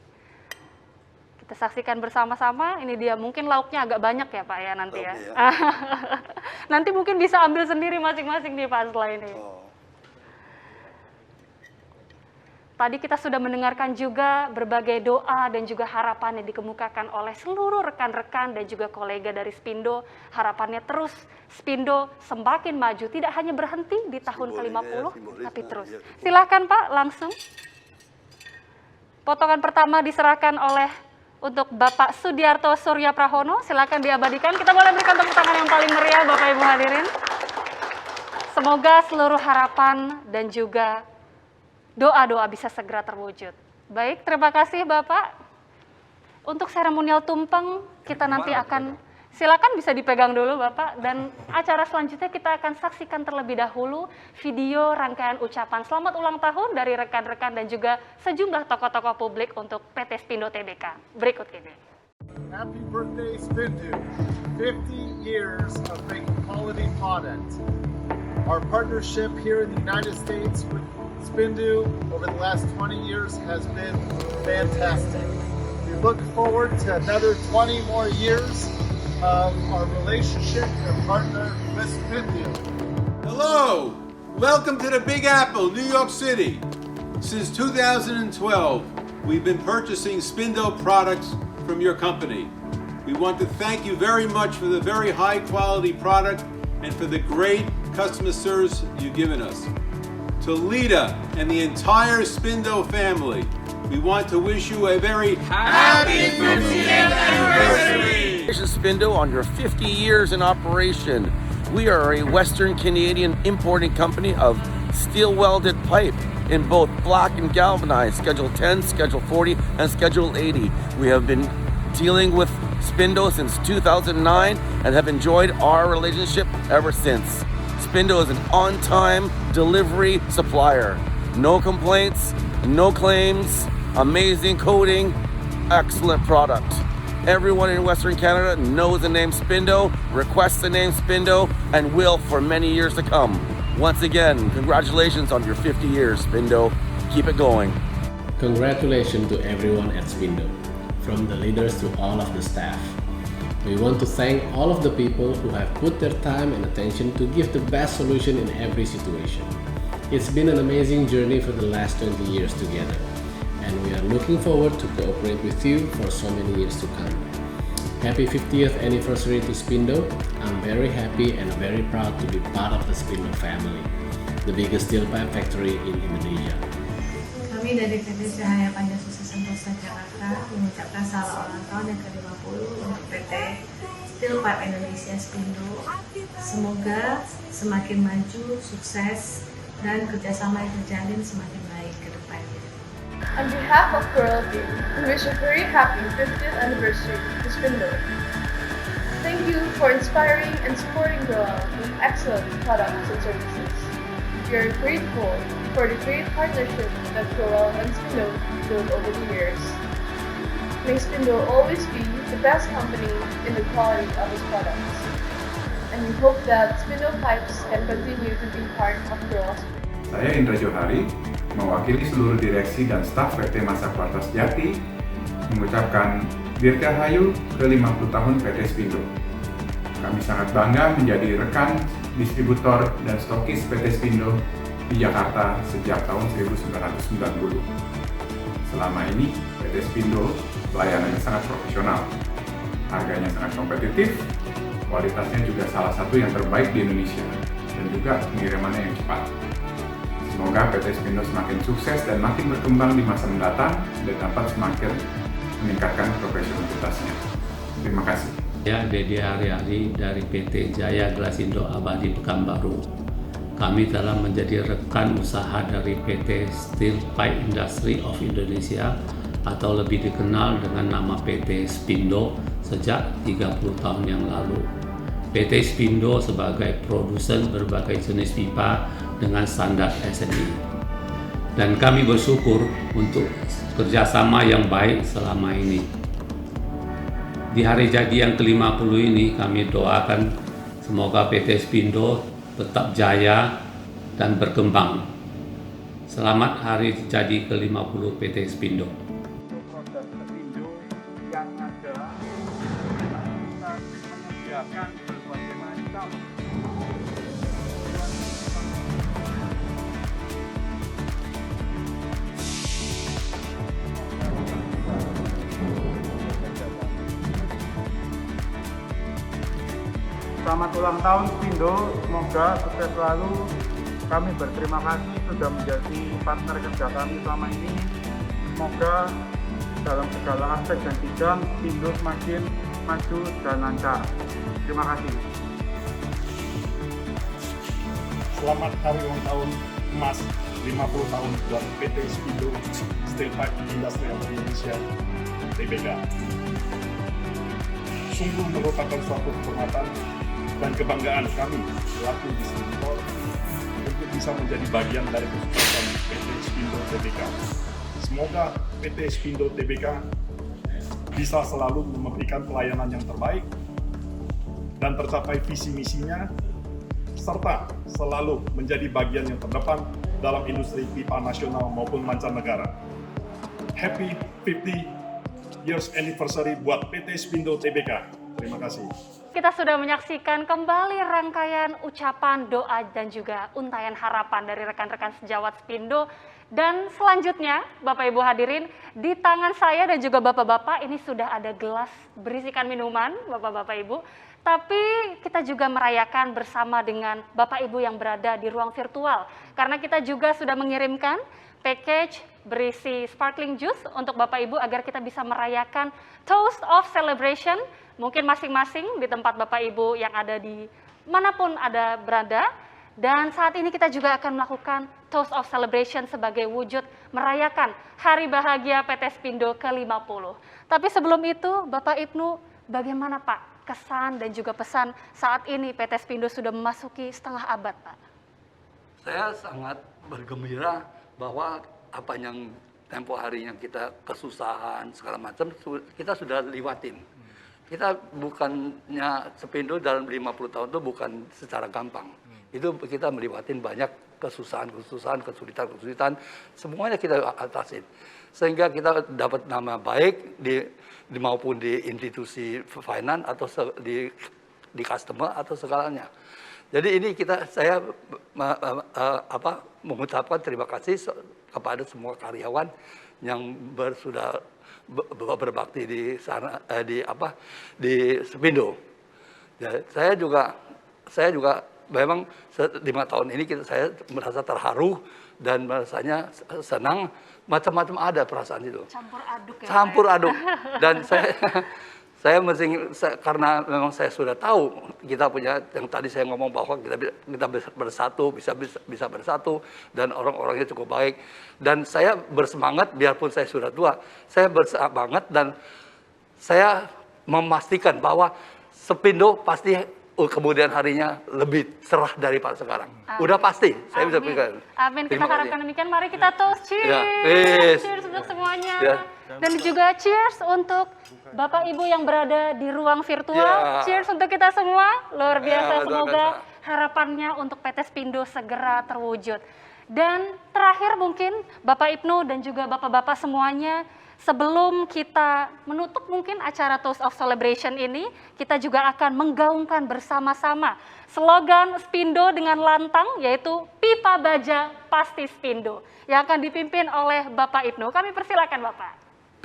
Kita saksikan bersama-sama, ini dia, mungkin lauknya agak banyak ya Pak ya nanti ya. Nanti mungkin bisa ambil sendiri masing-masing nih Pak setelah ini. Tadi kita sudah mendengarkan juga berbagai doa dan juga harapan yang dikemukakan oleh seluruh rekan-rekan dan juga kolega dari Spindo. Harapannya terus Spindo semakin maju, tidak hanya berhenti di tahun ke-50, tapi terus. Silakan Pak, langsung. Potongan pertama diserahkan oleh untuk Bapak Sudiarto Suryo Prahono. Silakan diabadikan. Kita boleh berikan tepuk tangan yang paling meriah Bapak Ibu hadirin. Semoga seluruh harapan dan juga doa-doa bisa segera terwujud. Baik, terima kasih Bapak. Untuk seremonial tumpeng, kita nanti akan, silakan bisa dipegang dulu Bapak, dan acara selanjutnya kita akan saksikan terlebih dahulu video rangkaian ucapan selamat ulang tahun dari rekan-rekan dan juga sejumlah tokoh-tokoh publik untuk PT Spindo Tbk. Berikut ini. Happy birthday Spindo, 50 years of making quality product. Our partnership here in the United States with Spindo over the last 20 years has been fantastic. We look forward to another 20 more years of our relationship and partner with Spindo. Hello, welcome to the Big Apple, New York City. Since 2012, we've been purchasing Spindo products from your company. We want to thank you very much for the very high quality product and for the great customer service you've given us. to Lita and the entire Spindo family, we want to wish you a very happy 50th anniversary! Spindo on your 50 years in operation. We are a Western Canadian importing company of steel welded pipe in both block and galvanized, Schedule 10, Schedule 40, and Schedule 80. We have been dealing with Spindo since 2009 and have enjoyed our relationship ever since. Spindo is an on-time delivery supplier. No complaints, no claims, amazing coating, excellent product. Everyone in Western Canada knows the name Spindo, requests the name Spindo, and will for many years to come. Once again, congratulations on your 50 years, Spindo. Keep it going. Congratulations to everyone at Spindo, from the leaders to all of the staff. We want to thank all of the people who have put their time and attention to give the best solution in every situation. It's been an amazing journey for the last 20 years together, and we are looking forward to cooperate with you for so many years to come. Happy 50th anniversary to Spindo. I'm very happy and very proud to be part of the Spindo family, the biggest steel pipe factory in Indonesia. Kami dari PT Cahaya Panjang Sukses Sentosa Jakarta mengucapkan selamat ulang tahun yang ke-50 untuk PT Steel Pipe Indonesia Spindo. Semoga semakin maju, sukses, dan kerjasama yang terjalin semakin baik ke depannya. On behalf of Coral Team, we wish a very happy 50th anniversary to Spindo. Thank you for inspiring and supporting Coral with excellent products and services. We are grateful for the great partnership that Coral and Spindo built over the years. May Spindo always be the best company in the quality of its products. And we hope that Spindo Pipes can continue to be part of Coral's. Saya Indra Johari, mewakili seluruh direksi dan staf PT Masa Kuartas Jati, mengucapkan Dirgahayu ke-50 tahun PT Spindo. Kami sangat bangga menjadi rekan distributor dan stokis PT Spindo di Jakarta sejak tahun 1990. Selama ini PT Spindo pelayanannya sangat profesional, harganya sangat kompetitif, kualitasnya juga salah satu yang terbaik di Indonesia, dan juga pengirimannya yang cepat. Semoga PT Spindo semakin sukses dan makin berkembang di masa mendatang dan dapat semakin meningkatkan profesionalitasnya. Terima kasih. Saya Dede Hari-Hari dari PT Jaya Glasindo Abadi Pekanbaru. Kami telah menjadi rekan usaha dari PT Steel Pipe Industry of Indonesia atau lebih dikenal dengan nama PT Spindo sejak 30 tahun yang lalu. PT Spindo sebagai produsen berbagai jenis pipa dengan standar SNI. Dan kami bersyukur untuk kerjasama yang baik selama ini. Di hari jadi yang ke-50 ini kami doakan semoga PT Spindo tetap jaya dan berkembang. Selamat hari jadi ke-50 PT Spindo. Selamat ulang tahun Spindo, semoga sukses selalu. Kami berterima kasih sudah menjadi partner kerja kami selama ini. Semoga dalam segala aspek dan bidang Spindo semakin maju dan lancar. Terima kasih. Selamat hari ulang tahun emas 50 tahun buat PT Spindo Steel Pipe Industry of Indonesia TBK. Sungguh merupakan suatu kehormatan dan kebanggaan kami selaku distributor untuk bisa menjadi bagian dari kesuksesan PT Spindo TBK. Semoga PT Spindo TBK bisa selalu memberikan pelayanan yang terbaik dan tercapai visi misinya, serta selalu menjadi bagian yang terdepan dalam industri pipa nasional maupun mancanegara. Happy 50 years anniversary buat PT Spindo TBK. Terima kasih. Kita sudah menyaksikan kembali rangkaian ucapan, doa, dan juga untayan harapan dari rekan-rekan sejawat Spindo. Dan selanjutnya, Bapak Ibu hadirin, di tangan saya dan juga Bapak-Bapak ini sudah ada gelas berisikan minuman, Bapak-Bapak Ibu. tapi kita juga merayakan bersama dengan Bapak Ibu yang berada di ruang virtual. Karena kita juga sudah mengirimkan package berisi sparkling juice untuk Bapak Ibu agar kita bisa merayakan Toast of Celebration, mungkin masing-masing di tempat Bapak Ibu yang ada di manapun ada berada. Dan saat ini kita juga akan melakukan Toast of Celebration sebagai wujud merayakan Hari Bahagia PT Spindo ke-50. Tapi sebelum itu, Bapak Ibnu, bagaimana Pak kesan dan juga pesan saat ini PT Spindo sudah memasuki setengah abad, Pak? Saya sangat bergembira bahwa apa yang tempo harinya kita kesusahan segala macam kita sudah lewatin. Kita bukannya Spindo dalam 50 tahun itu bukan secara gampang. Itu kita melewatin banyak kesusahan, kesulitan, semuanya kita atasin. Sehingga kita dapat nama baik maupun di institusi finance atau di customer atau segalanya. Jadi ini saya mengucapkan terima kasih kepada semua karyawan yang sudah berbakti di sana di Spindo. Ya, saya juga memang 5 tahun ini saya merasa terharu dan merasanya senang, macam-macam ada perasaan itu. Campur aduk ya. Campur aduk. Dan saya karena memang saya sudah tahu kita punya yang tadi saya ngomong bahwa kita bersatu, bisa bersatu dan orang-orangnya cukup baik. Dan saya bersemangat biarpun saya sudah tua, saya bersemangat dan saya memastikan bahwa Spindo pasti kemudian harinya lebih cerah daripada sekarang. Amin. Udah pasti, saya bisa berikan. Amin, kita Terima kasih. harapkan demikian. Mari kita toast, cheers! Ya, Cheers untuk semuanya. Ya. Dan juga cheers untuk Bapak Ibu yang berada di ruang virtual. Ya. Cheers untuk kita semua. Luar biasa, Ya, semoga harapannya untuk PT Spindo segera terwujud. Dan terakhir mungkin Bapak Ibnu dan juga Bapak-Bapak semuanya, sebelum kita menutup mungkin acara Toast of Celebration ini, kita juga akan menggaungkan bersama-sama slogan Spindo dengan lantang, yaitu Pipa Baja Pasti Spindo, yang akan dipimpin oleh Bapak Ibnu. Kami persilakan Bapak.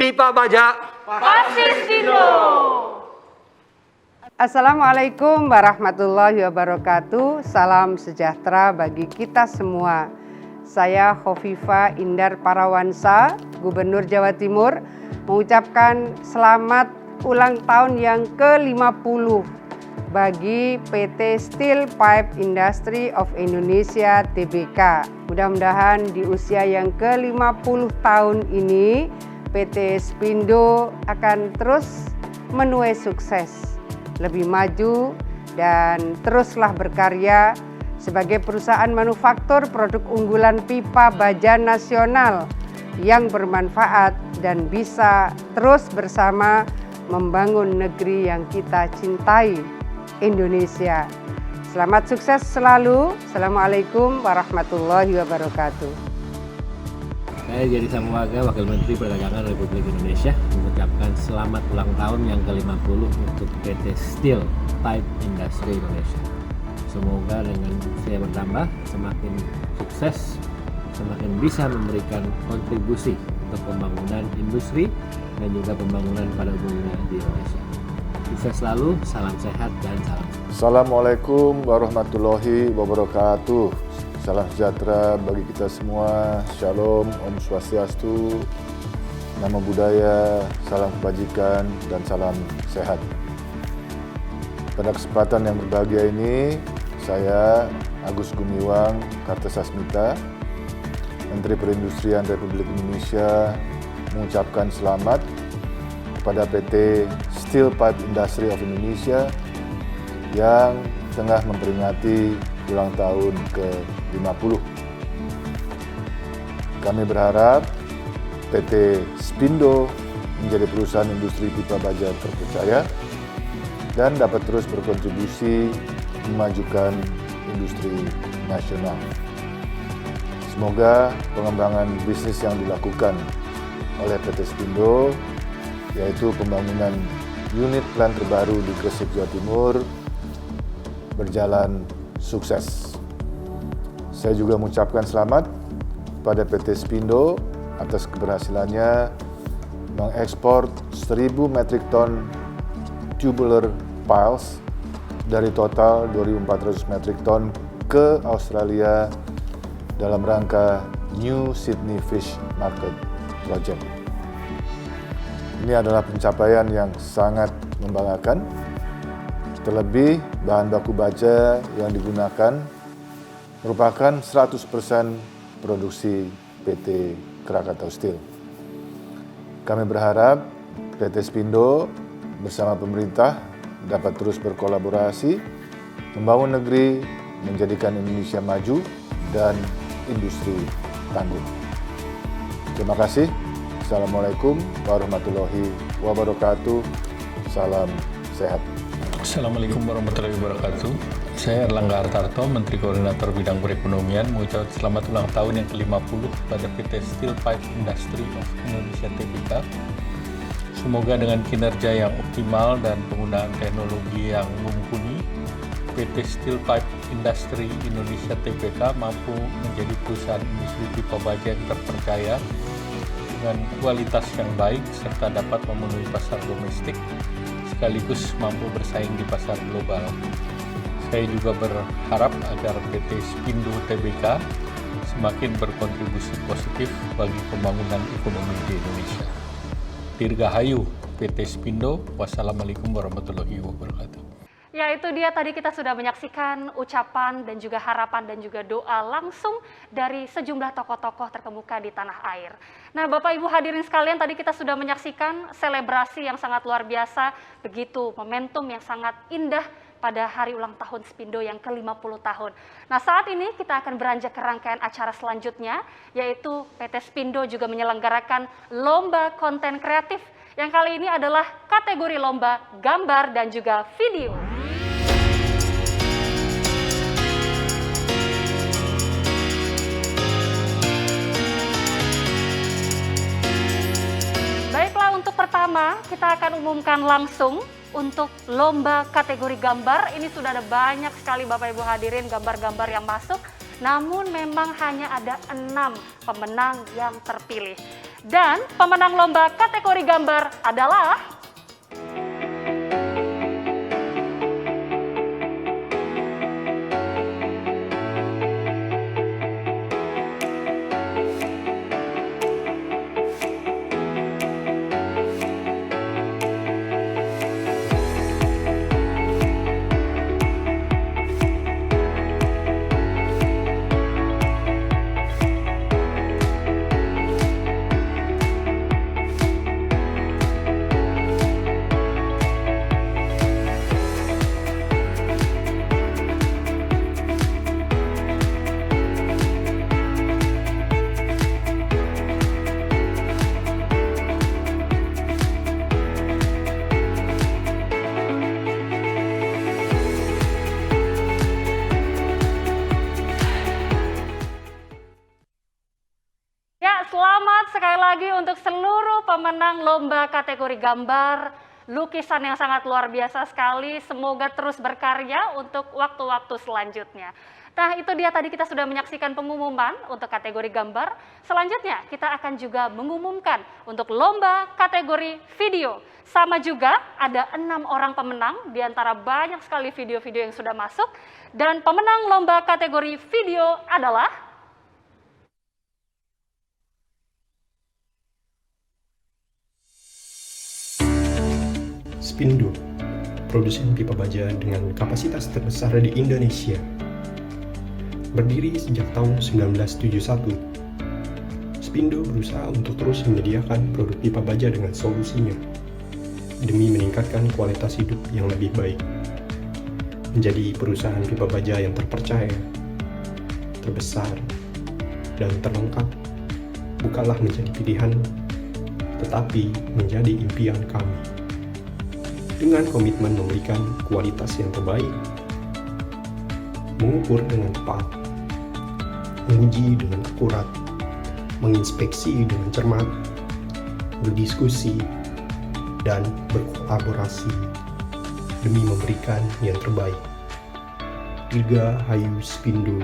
Pipa Baja Pasti Spindo. Assalamualaikum warahmatullahi wabarakatuh. Salam sejahtera bagi kita semua. Saya Khofifa Indar Parawansa, Gubernur Jawa Timur, mengucapkan selamat ulang tahun yang ke-50 bagi PT Steel Pipe Industry of Indonesia Tbk. Mudah-mudahan di usia yang ke-50 tahun ini, PT Spindo akan terus menuai sukses, lebih maju, dan teruslah berkarya sebagai perusahaan manufaktur produk unggulan pipa baja nasional yang bermanfaat dan bisa terus bersama membangun negeri yang kita cintai, Indonesia. Selamat sukses selalu. Assalamualaikum warahmatullahi wabarakatuh. Saya Jadi Samuaga, Wakil Menteri Perdagangan Republik Indonesia, mengucapkan selamat ulang tahun yang ke-50 untuk PT Steel Pipe Industry Indonesia. Semoga dengan usia bertambah, semakin sukses, semakin bisa memberikan kontribusi untuk pembangunan industri dan juga pembangunan pada umumnya di Indonesia. Sukses selalu, salam sehat dan salam. Assalamualaikum warahmatullahi wabarakatuh. Salam sejahtera bagi kita semua. Shalom, Om Swastiastu, Namo Buddhaya, salam kebajikan dan salam sehat. Pada kesempatan yang berbahagia ini, saya Agus Gumiwang Kartasasmita, Menteri Perindustrian Republik Indonesia, mengucapkan selamat kepada PT Steel Pipe Industry of Indonesia yang tengah memperingati ulang tahun ke-50. Kami berharap PT Spindo menjadi perusahaan industri pipa baja terpercaya dan dapat terus berkontribusi memajukan industri nasional. Semoga pengembangan bisnis yang dilakukan oleh PT Spindo, yaitu pembangunan unit plant terbaru di Gresik, Jawa Timur, berjalan sukses. Saya juga mengucapkan selamat pada PT Spindo atas keberhasilannya mengekspor 1.000 metrik ton tubular piles dari total 2.400 metrik ton ke Australia dalam rangka New Sydney Fish Market Project. Ini adalah pencapaian yang sangat membanggakan. Terlebih, bahan baku baja yang digunakan merupakan 100% produksi PT Krakatau Steel. Kami berharap PT Spindo bersama pemerintah dapat terus berkolaborasi, membangun negeri, menjadikan Indonesia maju, dan industri tangguh. Terima kasih. Assalamualaikum warahmatullahi wabarakatuh. Salam sehat. Assalamualaikum warahmatullahi wabarakatuh. Saya Erlangga Hartarto, Menteri Koordinator Bidang Perekonomian, mengucapkan selamat ulang tahun yang ke-50 pada PT Steel Pipe Industry of Indonesia Tbk. Semoga dengan kinerja yang optimal dan penggunaan teknologi yang mumpuni, PT Steel Pipe Industry Indonesia Tbk mampu menjadi perusahaan industri pipa baja yang terpercaya dengan kualitas yang baik serta dapat memenuhi pasar domestik sekaligus mampu bersaing di pasar global. Saya juga berharap agar PT Spindo Tbk semakin berkontribusi positif bagi pembangunan ekonomi di Indonesia. Dirgahayu PT Spindo. Wassalamualaikum warahmatullahi wabarakatuh. Ya, itu dia tadi kita sudah menyaksikan ucapan dan juga harapan dan juga doa langsung dari sejumlah tokoh-tokoh terkemuka di tanah air. Nah, Bapak Ibu hadirin sekalian, tadi kita sudah menyaksikan selebrasi yang sangat luar biasa, begitu momentum yang sangat indah pada hari ulang tahun Spindo yang ke-50 tahun. Nah, saat ini kita akan beranjak ke rangkaian acara selanjutnya, yaitu PT Spindo juga menyelenggarakan lomba konten kreatif, yang kali ini adalah kategori lomba gambar dan juga video. Baiklah, untuk pertama kita akan umumkan langsung untuk lomba kategori gambar. Ini sudah ada banyak sekali Bapak Ibu hadirin gambar-gambar yang masuk, namun memang hanya ada 6 pemenang yang terpilih. Dan pemenang lomba kategori gambar adalah sekali lagi untuk seluruh pemenang lomba kategori gambar, lukisan yang sangat luar biasa sekali. Semoga terus berkarya untuk waktu-waktu selanjutnya. Nah, itu dia tadi kita sudah menyaksikan pengumuman untuk kategori gambar. Selanjutnya kita akan juga mengumumkan untuk lomba kategori video. Sama juga ada 6 orang pemenang di antara banyak sekali video-video yang sudah masuk. Dan pemenang lomba kategori video adalah Spindo, produsen pipa baja dengan kapasitas terbesar di Indonesia. Berdiri sejak tahun 1971, Spindo berusaha untuk terus menyediakan produk pipa baja dengan solusinya, demi meningkatkan kualitas hidup yang lebih baik. Menjadi perusahaan pipa baja yang terpercaya, terbesar, dan terlengkap, bukanlah menjadi pilihan, tetapi menjadi impian kami. Dengan komitmen memberikan kualitas yang terbaik, mengukur dengan tepat, menguji dengan akurat, menginspeksi dengan cermat, berdiskusi, dan berkolaborasi demi memberikan yang terbaik. Dirgahayu Spindo,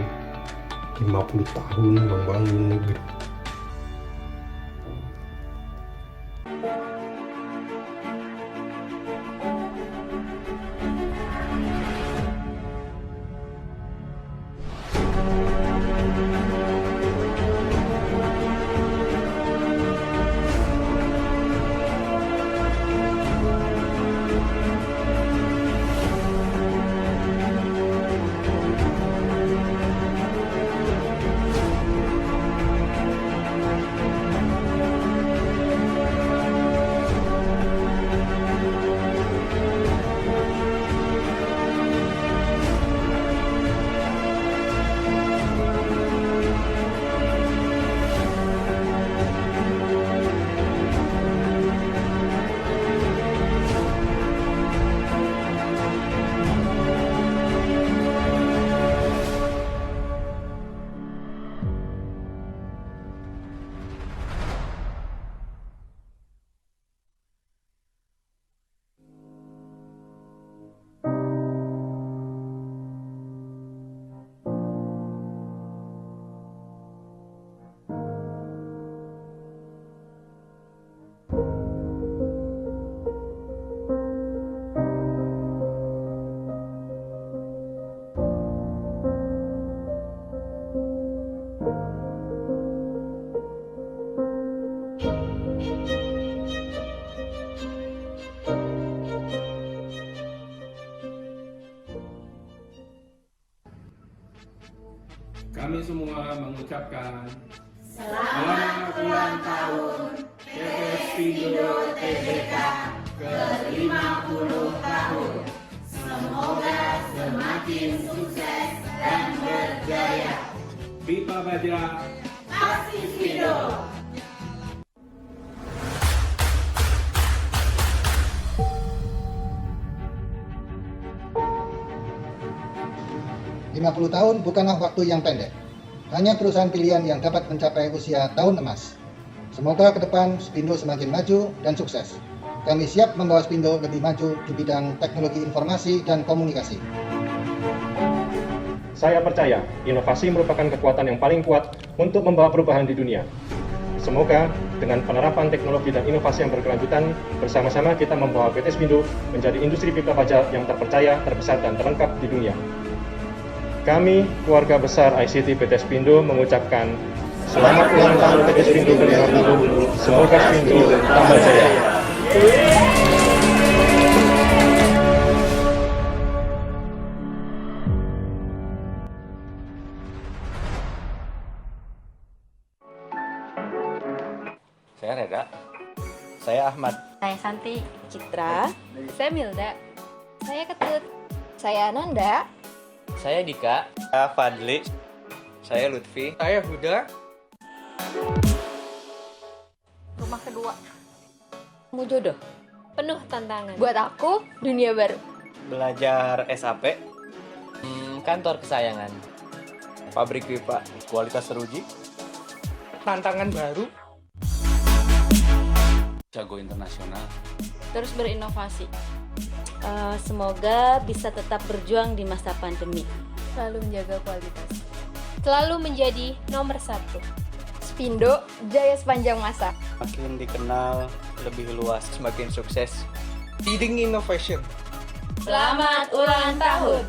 50 tahun membangun negeri. mengucapkan selamat ulang tahun PT Spindo Tbk ke-50 tahun. Semoga semakin sukses dan berjaya. Pipa Baja, pasti Spindo. ...50 tahun bukanlah waktu yang pendek. Hanya perusahaan pilihan yang dapat mencapai usia tahun emas. Semoga ke depan Spindo semakin maju dan sukses. Kami siap membawa Spindo lebih maju di bidang teknologi informasi dan komunikasi. Saya percaya inovasi merupakan kekuatan yang paling kuat untuk membawa perubahan di dunia. Semoga dengan penerapan teknologi dan inovasi yang berkelanjutan, bersama-sama kita membawa PT Spindo menjadi industri pipa baja yang terpercaya, terbesar, dan terlengkap di dunia. Kami, keluarga besar ICT PT Spindo, mengucapkan selamat ulang tahun PT Spindo ke-50. Semoga Spindo tambah jaya. Saya Reda. Saya Ahmad. Saya Santi. Citra. Saya Milda. Saya Ketut. Saya Ananda. Saya Dika. Saya Fadli. Saya Lutfi. Saya Huda. Rumah kedua. Mau jodoh? Penuh tantangan. Buat aku, dunia baru. Belajar SAP. Kantor kesayangan. Pabrik pipa. Kualitas teruji. Tantangan baru. Jago internasional. Terus berinovasi. Semoga bisa tetap berjuang di masa pandemi. Selalu menjaga kualitas. Selalu menjadi nomor 1. Spindo, jaya sepanjang masa. Makin dikenal, lebih luas, semakin sukses. Leading innovation. Selamat ulang tahun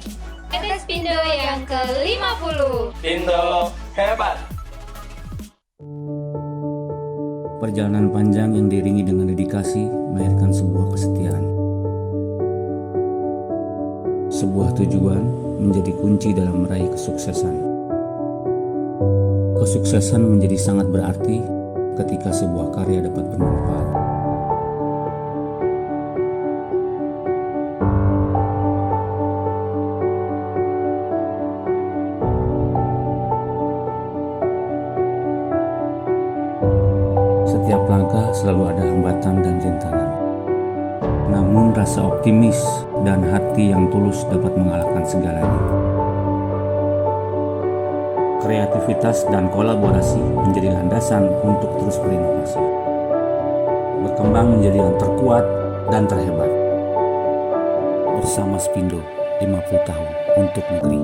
PT Spindo yang ke-50. Spindo hebat. Perjalanan panjang yang diiringi dengan dedikasi melahirkan sebuah kesetiaan. Sebuah tujuan menjadi kunci dalam meraih kesuksesan. Kesuksesan menjadi sangat berarti ketika sebuah karya dapat bermanfaat. Setiap langkah selalu ada hambatan dan rintangan. Namun rasa optimis dan hati yang tulus dapat mengalahkan segalanya. Kreativitas dan kolaborasi menjadi landasan untuk terus berinovasi. Berkembang menjadi yang terkuat dan terhebat. Bersama Spindo, 50 tahun untuk negeri.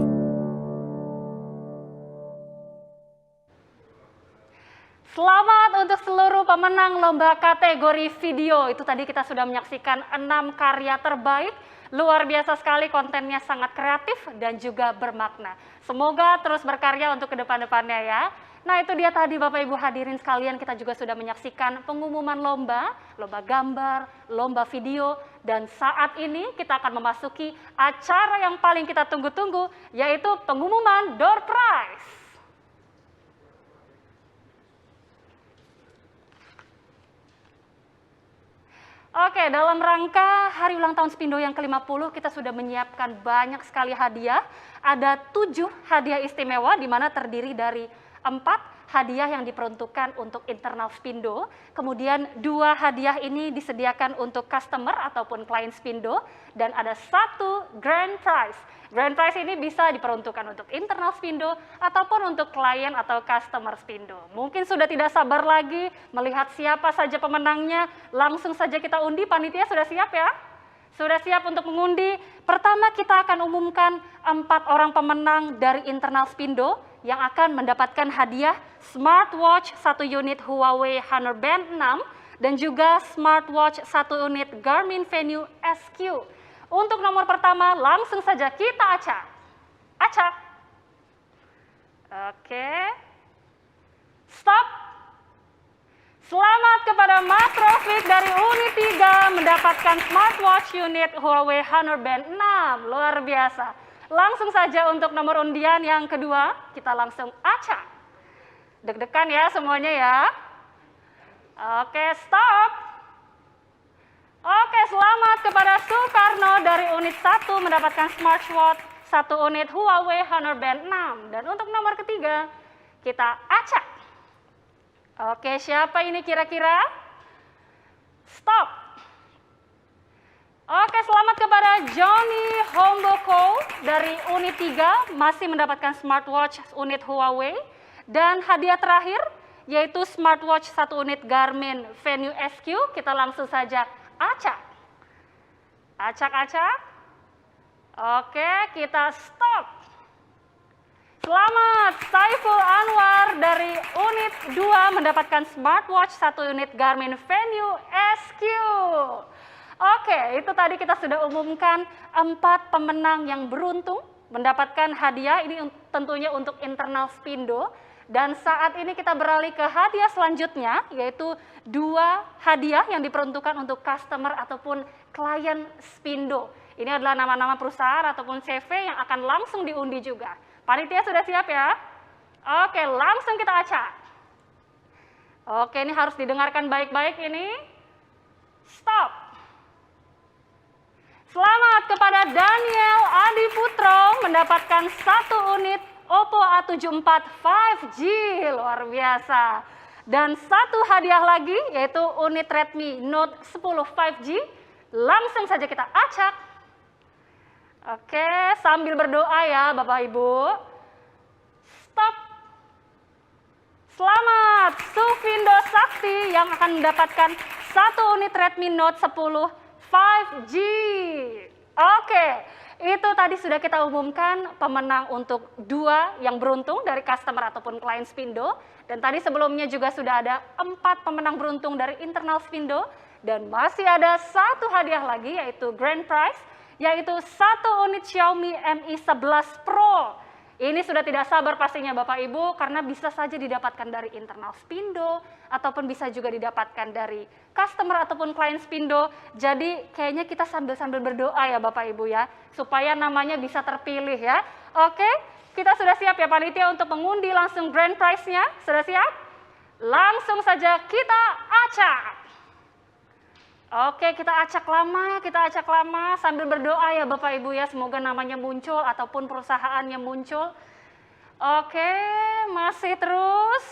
Selamat untuk seluruh pemenang lomba kategori video. Itu tadi kita sudah menyaksikan 6 karya terbaik. Luar biasa sekali, kontennya sangat kreatif dan juga bermakna. Semoga terus berkarya untuk kedepan-depannya ya. Nah itu dia tadi Bapak Ibu hadirin sekalian, kita juga sudah menyaksikan pengumuman lomba gambar, lomba video. Dan saat ini kita akan memasuki acara yang paling kita tunggu-tunggu, yaitu pengumuman door prize. Oke, dalam rangka hari ulang tahun Spindo yang ke-50, kita sudah menyiapkan banyak sekali hadiah. Ada 7 hadiah istimewa, di mana terdiri dari 4 hadiah yang diperuntukkan untuk internal Spindo. Kemudian 2 hadiah ini disediakan untuk customer ataupun klien Spindo. Dan ada 1 grand prize. Grand prize ini bisa diperuntukkan untuk internal Spindo ataupun untuk klien atau customer Spindo. Mungkin sudah tidak sabar lagi melihat siapa saja pemenangnya. Langsung saja kita undi, panitia sudah siap ya? Sudah siap untuk mengundi? Pertama kita akan umumkan 4 orang pemenang dari internal Spindo yang akan mendapatkan hadiah smartwatch 1 unit Huawei Honor Band 6 dan juga smartwatch 1 unit Garmin Venue SQ. Untuk nomor pertama, langsung saja kita acak. Acak. Oke. Stop. Selamat kepada Mas Rofik dari unit 3 mendapatkan smartwatch unit Huawei Honor Band 6. Luar biasa. Langsung saja untuk nomor undian yang kedua, kita langsung acak. Deg-degan ya semuanya ya. Oke, stop. Oke, selamat kepada Soekarno dari unit 1 mendapatkan smartwatch 1 unit Huawei Honor Band 6. Dan untuk nomor ketiga, kita acak. Oke, siapa ini kira-kira? Stop. Oke, selamat kepada Johnny Homboko dari unit 3 masih mendapatkan smartwatch unit Huawei. Dan hadiah terakhir yaitu smartwatch 1 unit Garmin Venue SQ. Kita langsung saja acak. Acak-acak. Oke, kita stop. Selamat Saiful Anwar dari unit 2 mendapatkan smartwatch 1 unit Garmin Venue SQ. Oke, itu tadi kita sudah umumkan 4 pemenang yang beruntung mendapatkan hadiah. Ini tentunya untuk internal Spindo. Dan saat ini kita beralih ke hadiah selanjutnya, yaitu 2 hadiah yang diperuntukkan untuk customer ataupun klien Spindo. Ini adalah nama-nama perusahaan ataupun CV yang akan langsung diundi juga. Panitia sudah siap ya? Oke, langsung kita acak. Oke, ini harus didengarkan baik-baik ini. Stop. Selamat kepada Daniel Adi Putro mendapatkan 1 unit Oppo A74 5G, luar biasa. Dan 1 hadiah lagi yaitu unit Redmi Note 10 5G. Langsung saja kita acak. Oke, sambil berdoa ya Bapak Ibu. Stop. Selamat Sufindo Sakti yang akan mendapatkan 1 unit Redmi Note 10 5G. Oke. Itu tadi sudah kita umumkan pemenang untuk 2 yang beruntung dari customer ataupun klien Spindo. Dan tadi sebelumnya juga sudah ada 4 pemenang beruntung dari internal Spindo. Dan masih ada 1 hadiah lagi yaitu grand prize, yaitu 1 unit Xiaomi Mi 11 Pro. Ini sudah tidak sabar pastinya Bapak Ibu karena bisa saja didapatkan dari internal Spindo ataupun bisa juga didapatkan dari customer ataupun klien Spindo. Jadi kayaknya kita sambil-sambil berdoa ya Bapak Ibu ya, supaya namanya bisa terpilih ya. Oke, kita sudah siap ya panitia untuk mengundi langsung grand prize-nya. Sudah siap? Langsung saja kita acak. Oke, kita acak lama sambil berdoa ya Bapak Ibu ya, semoga namanya muncul ataupun perusahaannya muncul. Oke, masih terus.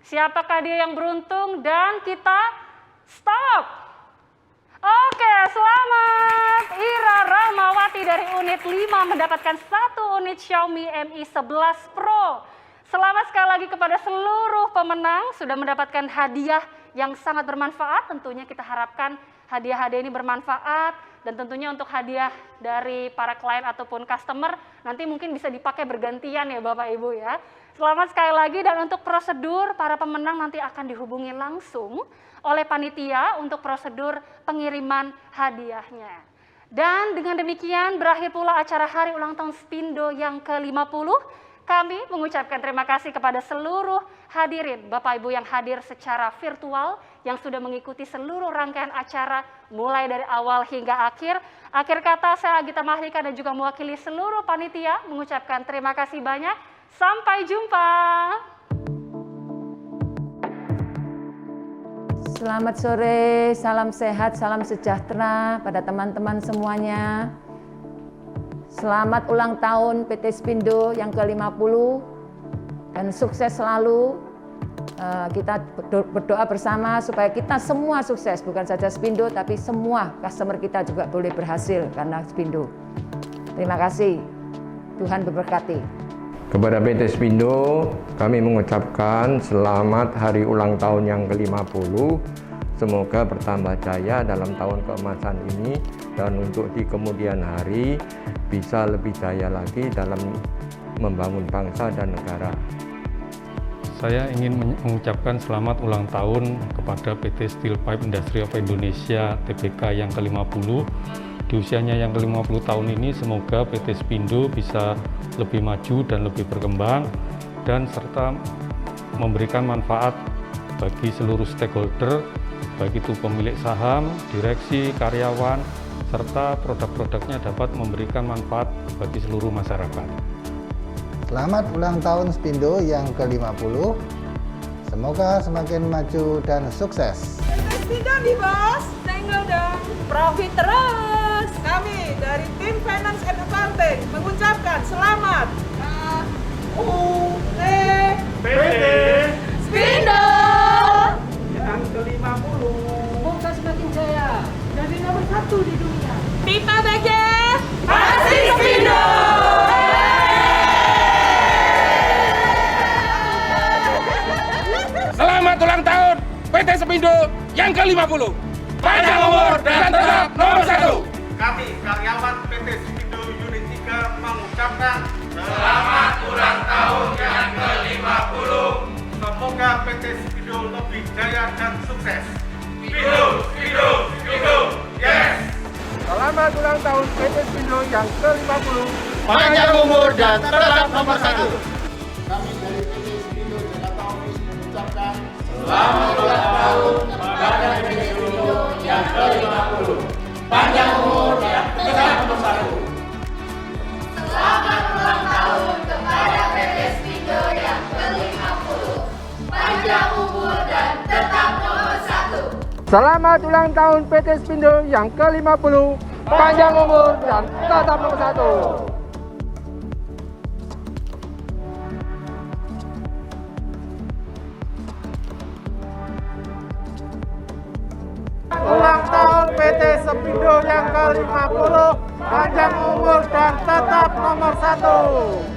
Siapakah dia yang beruntung? Dan kita stop. Oke, selamat Ira Rahmawati dari unit 5 mendapatkan 1 unit Xiaomi Mi 11 Pro. Selamat sekali lagi kepada seluruh pemenang sudah mendapatkan hadiah yang sangat bermanfaat. Tentunya kita harapkan hadiah-hadiah ini bermanfaat dan tentunya untuk hadiah dari para klien ataupun customer nanti mungkin bisa dipakai bergantian ya Bapak Ibu ya. Selamat sekali lagi dan untuk prosedur para pemenang nanti akan dihubungi langsung oleh panitia untuk prosedur pengiriman hadiahnya. Dan dengan demikian berakhir pula acara hari ulang tahun Spindo yang ke-50. Kami mengucapkan terima kasih kepada seluruh hadirin, Bapak Ibu yang hadir secara virtual, yang sudah mengikuti seluruh rangkaian acara, mulai dari awal hingga akhir. Akhir kata saya Agita Mahlika dan juga mewakili seluruh panitia, mengucapkan terima kasih banyak. Sampai jumpa. Selamat sore, salam sehat, salam sejahtera pada teman-teman semuanya. Selamat ulang tahun PT Spindo yang ke-50 dan sukses selalu. Kita berdoa bersama supaya kita semua sukses, bukan saja Spindo tapi semua customer kita juga boleh berhasil karena Spindo. Terima kasih. Tuhan memberkati. Kepada PT Spindo, kami mengucapkan selamat hari ulang tahun yang ke-50. Semoga bertambah jaya dalam tahun keemasan ini dan untuk di kemudian hari bisa lebih jaya lagi dalam membangun bangsa dan negara. Saya ingin mengucapkan selamat ulang tahun kepada PT Steel Pipe Industry of Indonesia TBK yang ke-50. Di usianya yang ke-50 tahun ini semoga PT Spindo bisa lebih maju dan lebih berkembang dan serta memberikan manfaat bagi seluruh stakeholder, baik itu pemilik saham, direksi, karyawan, serta produk-produknya dapat memberikan manfaat bagi seluruh masyarakat. Selamat ulang tahun Spindo yang ke-50. Semoga semakin maju dan sukses. Spindo nih bos, tenggel dong. Profit terus. Kami dari tim Finance and Accounting mengucapkan selamat PT Spindo yang ke-50. Semoga semakin jaya jadi nomor 1 di dunia. Pipa bagian pasti Spindo. Selamat ulang tahun PT Spindo yang ke-50. Panjang umur dan tetap nomor 1. Kami karyawan PT Spindo Unit 3 mengucapkan selamat ulang tahun yang ke-50. Semoga PT Spindo lebih jaya dan sukses. Spindo, Spindo, Spindo, yes! Selamat ulang tahun PT Spindo yang ke-50. Panjang umur dan tetap nomor 1. Kami dari PT Spindo Jakarta Office mengucapkan selamat ulang tahun kepada PT Spindo yang ke-50. Panjang umur dan tetap nomor 1. Selamat ulang tahun kepada PT Spindo yang ke-50. Panjang umur dan tetap nomor 1. Selamat ulang tahun PT Spindo yang ke-50. Panjang umur dan tetap nomor 1. Ulang tahun PT Spindo yang ke-50, panjang umur dan tetap nomor 1.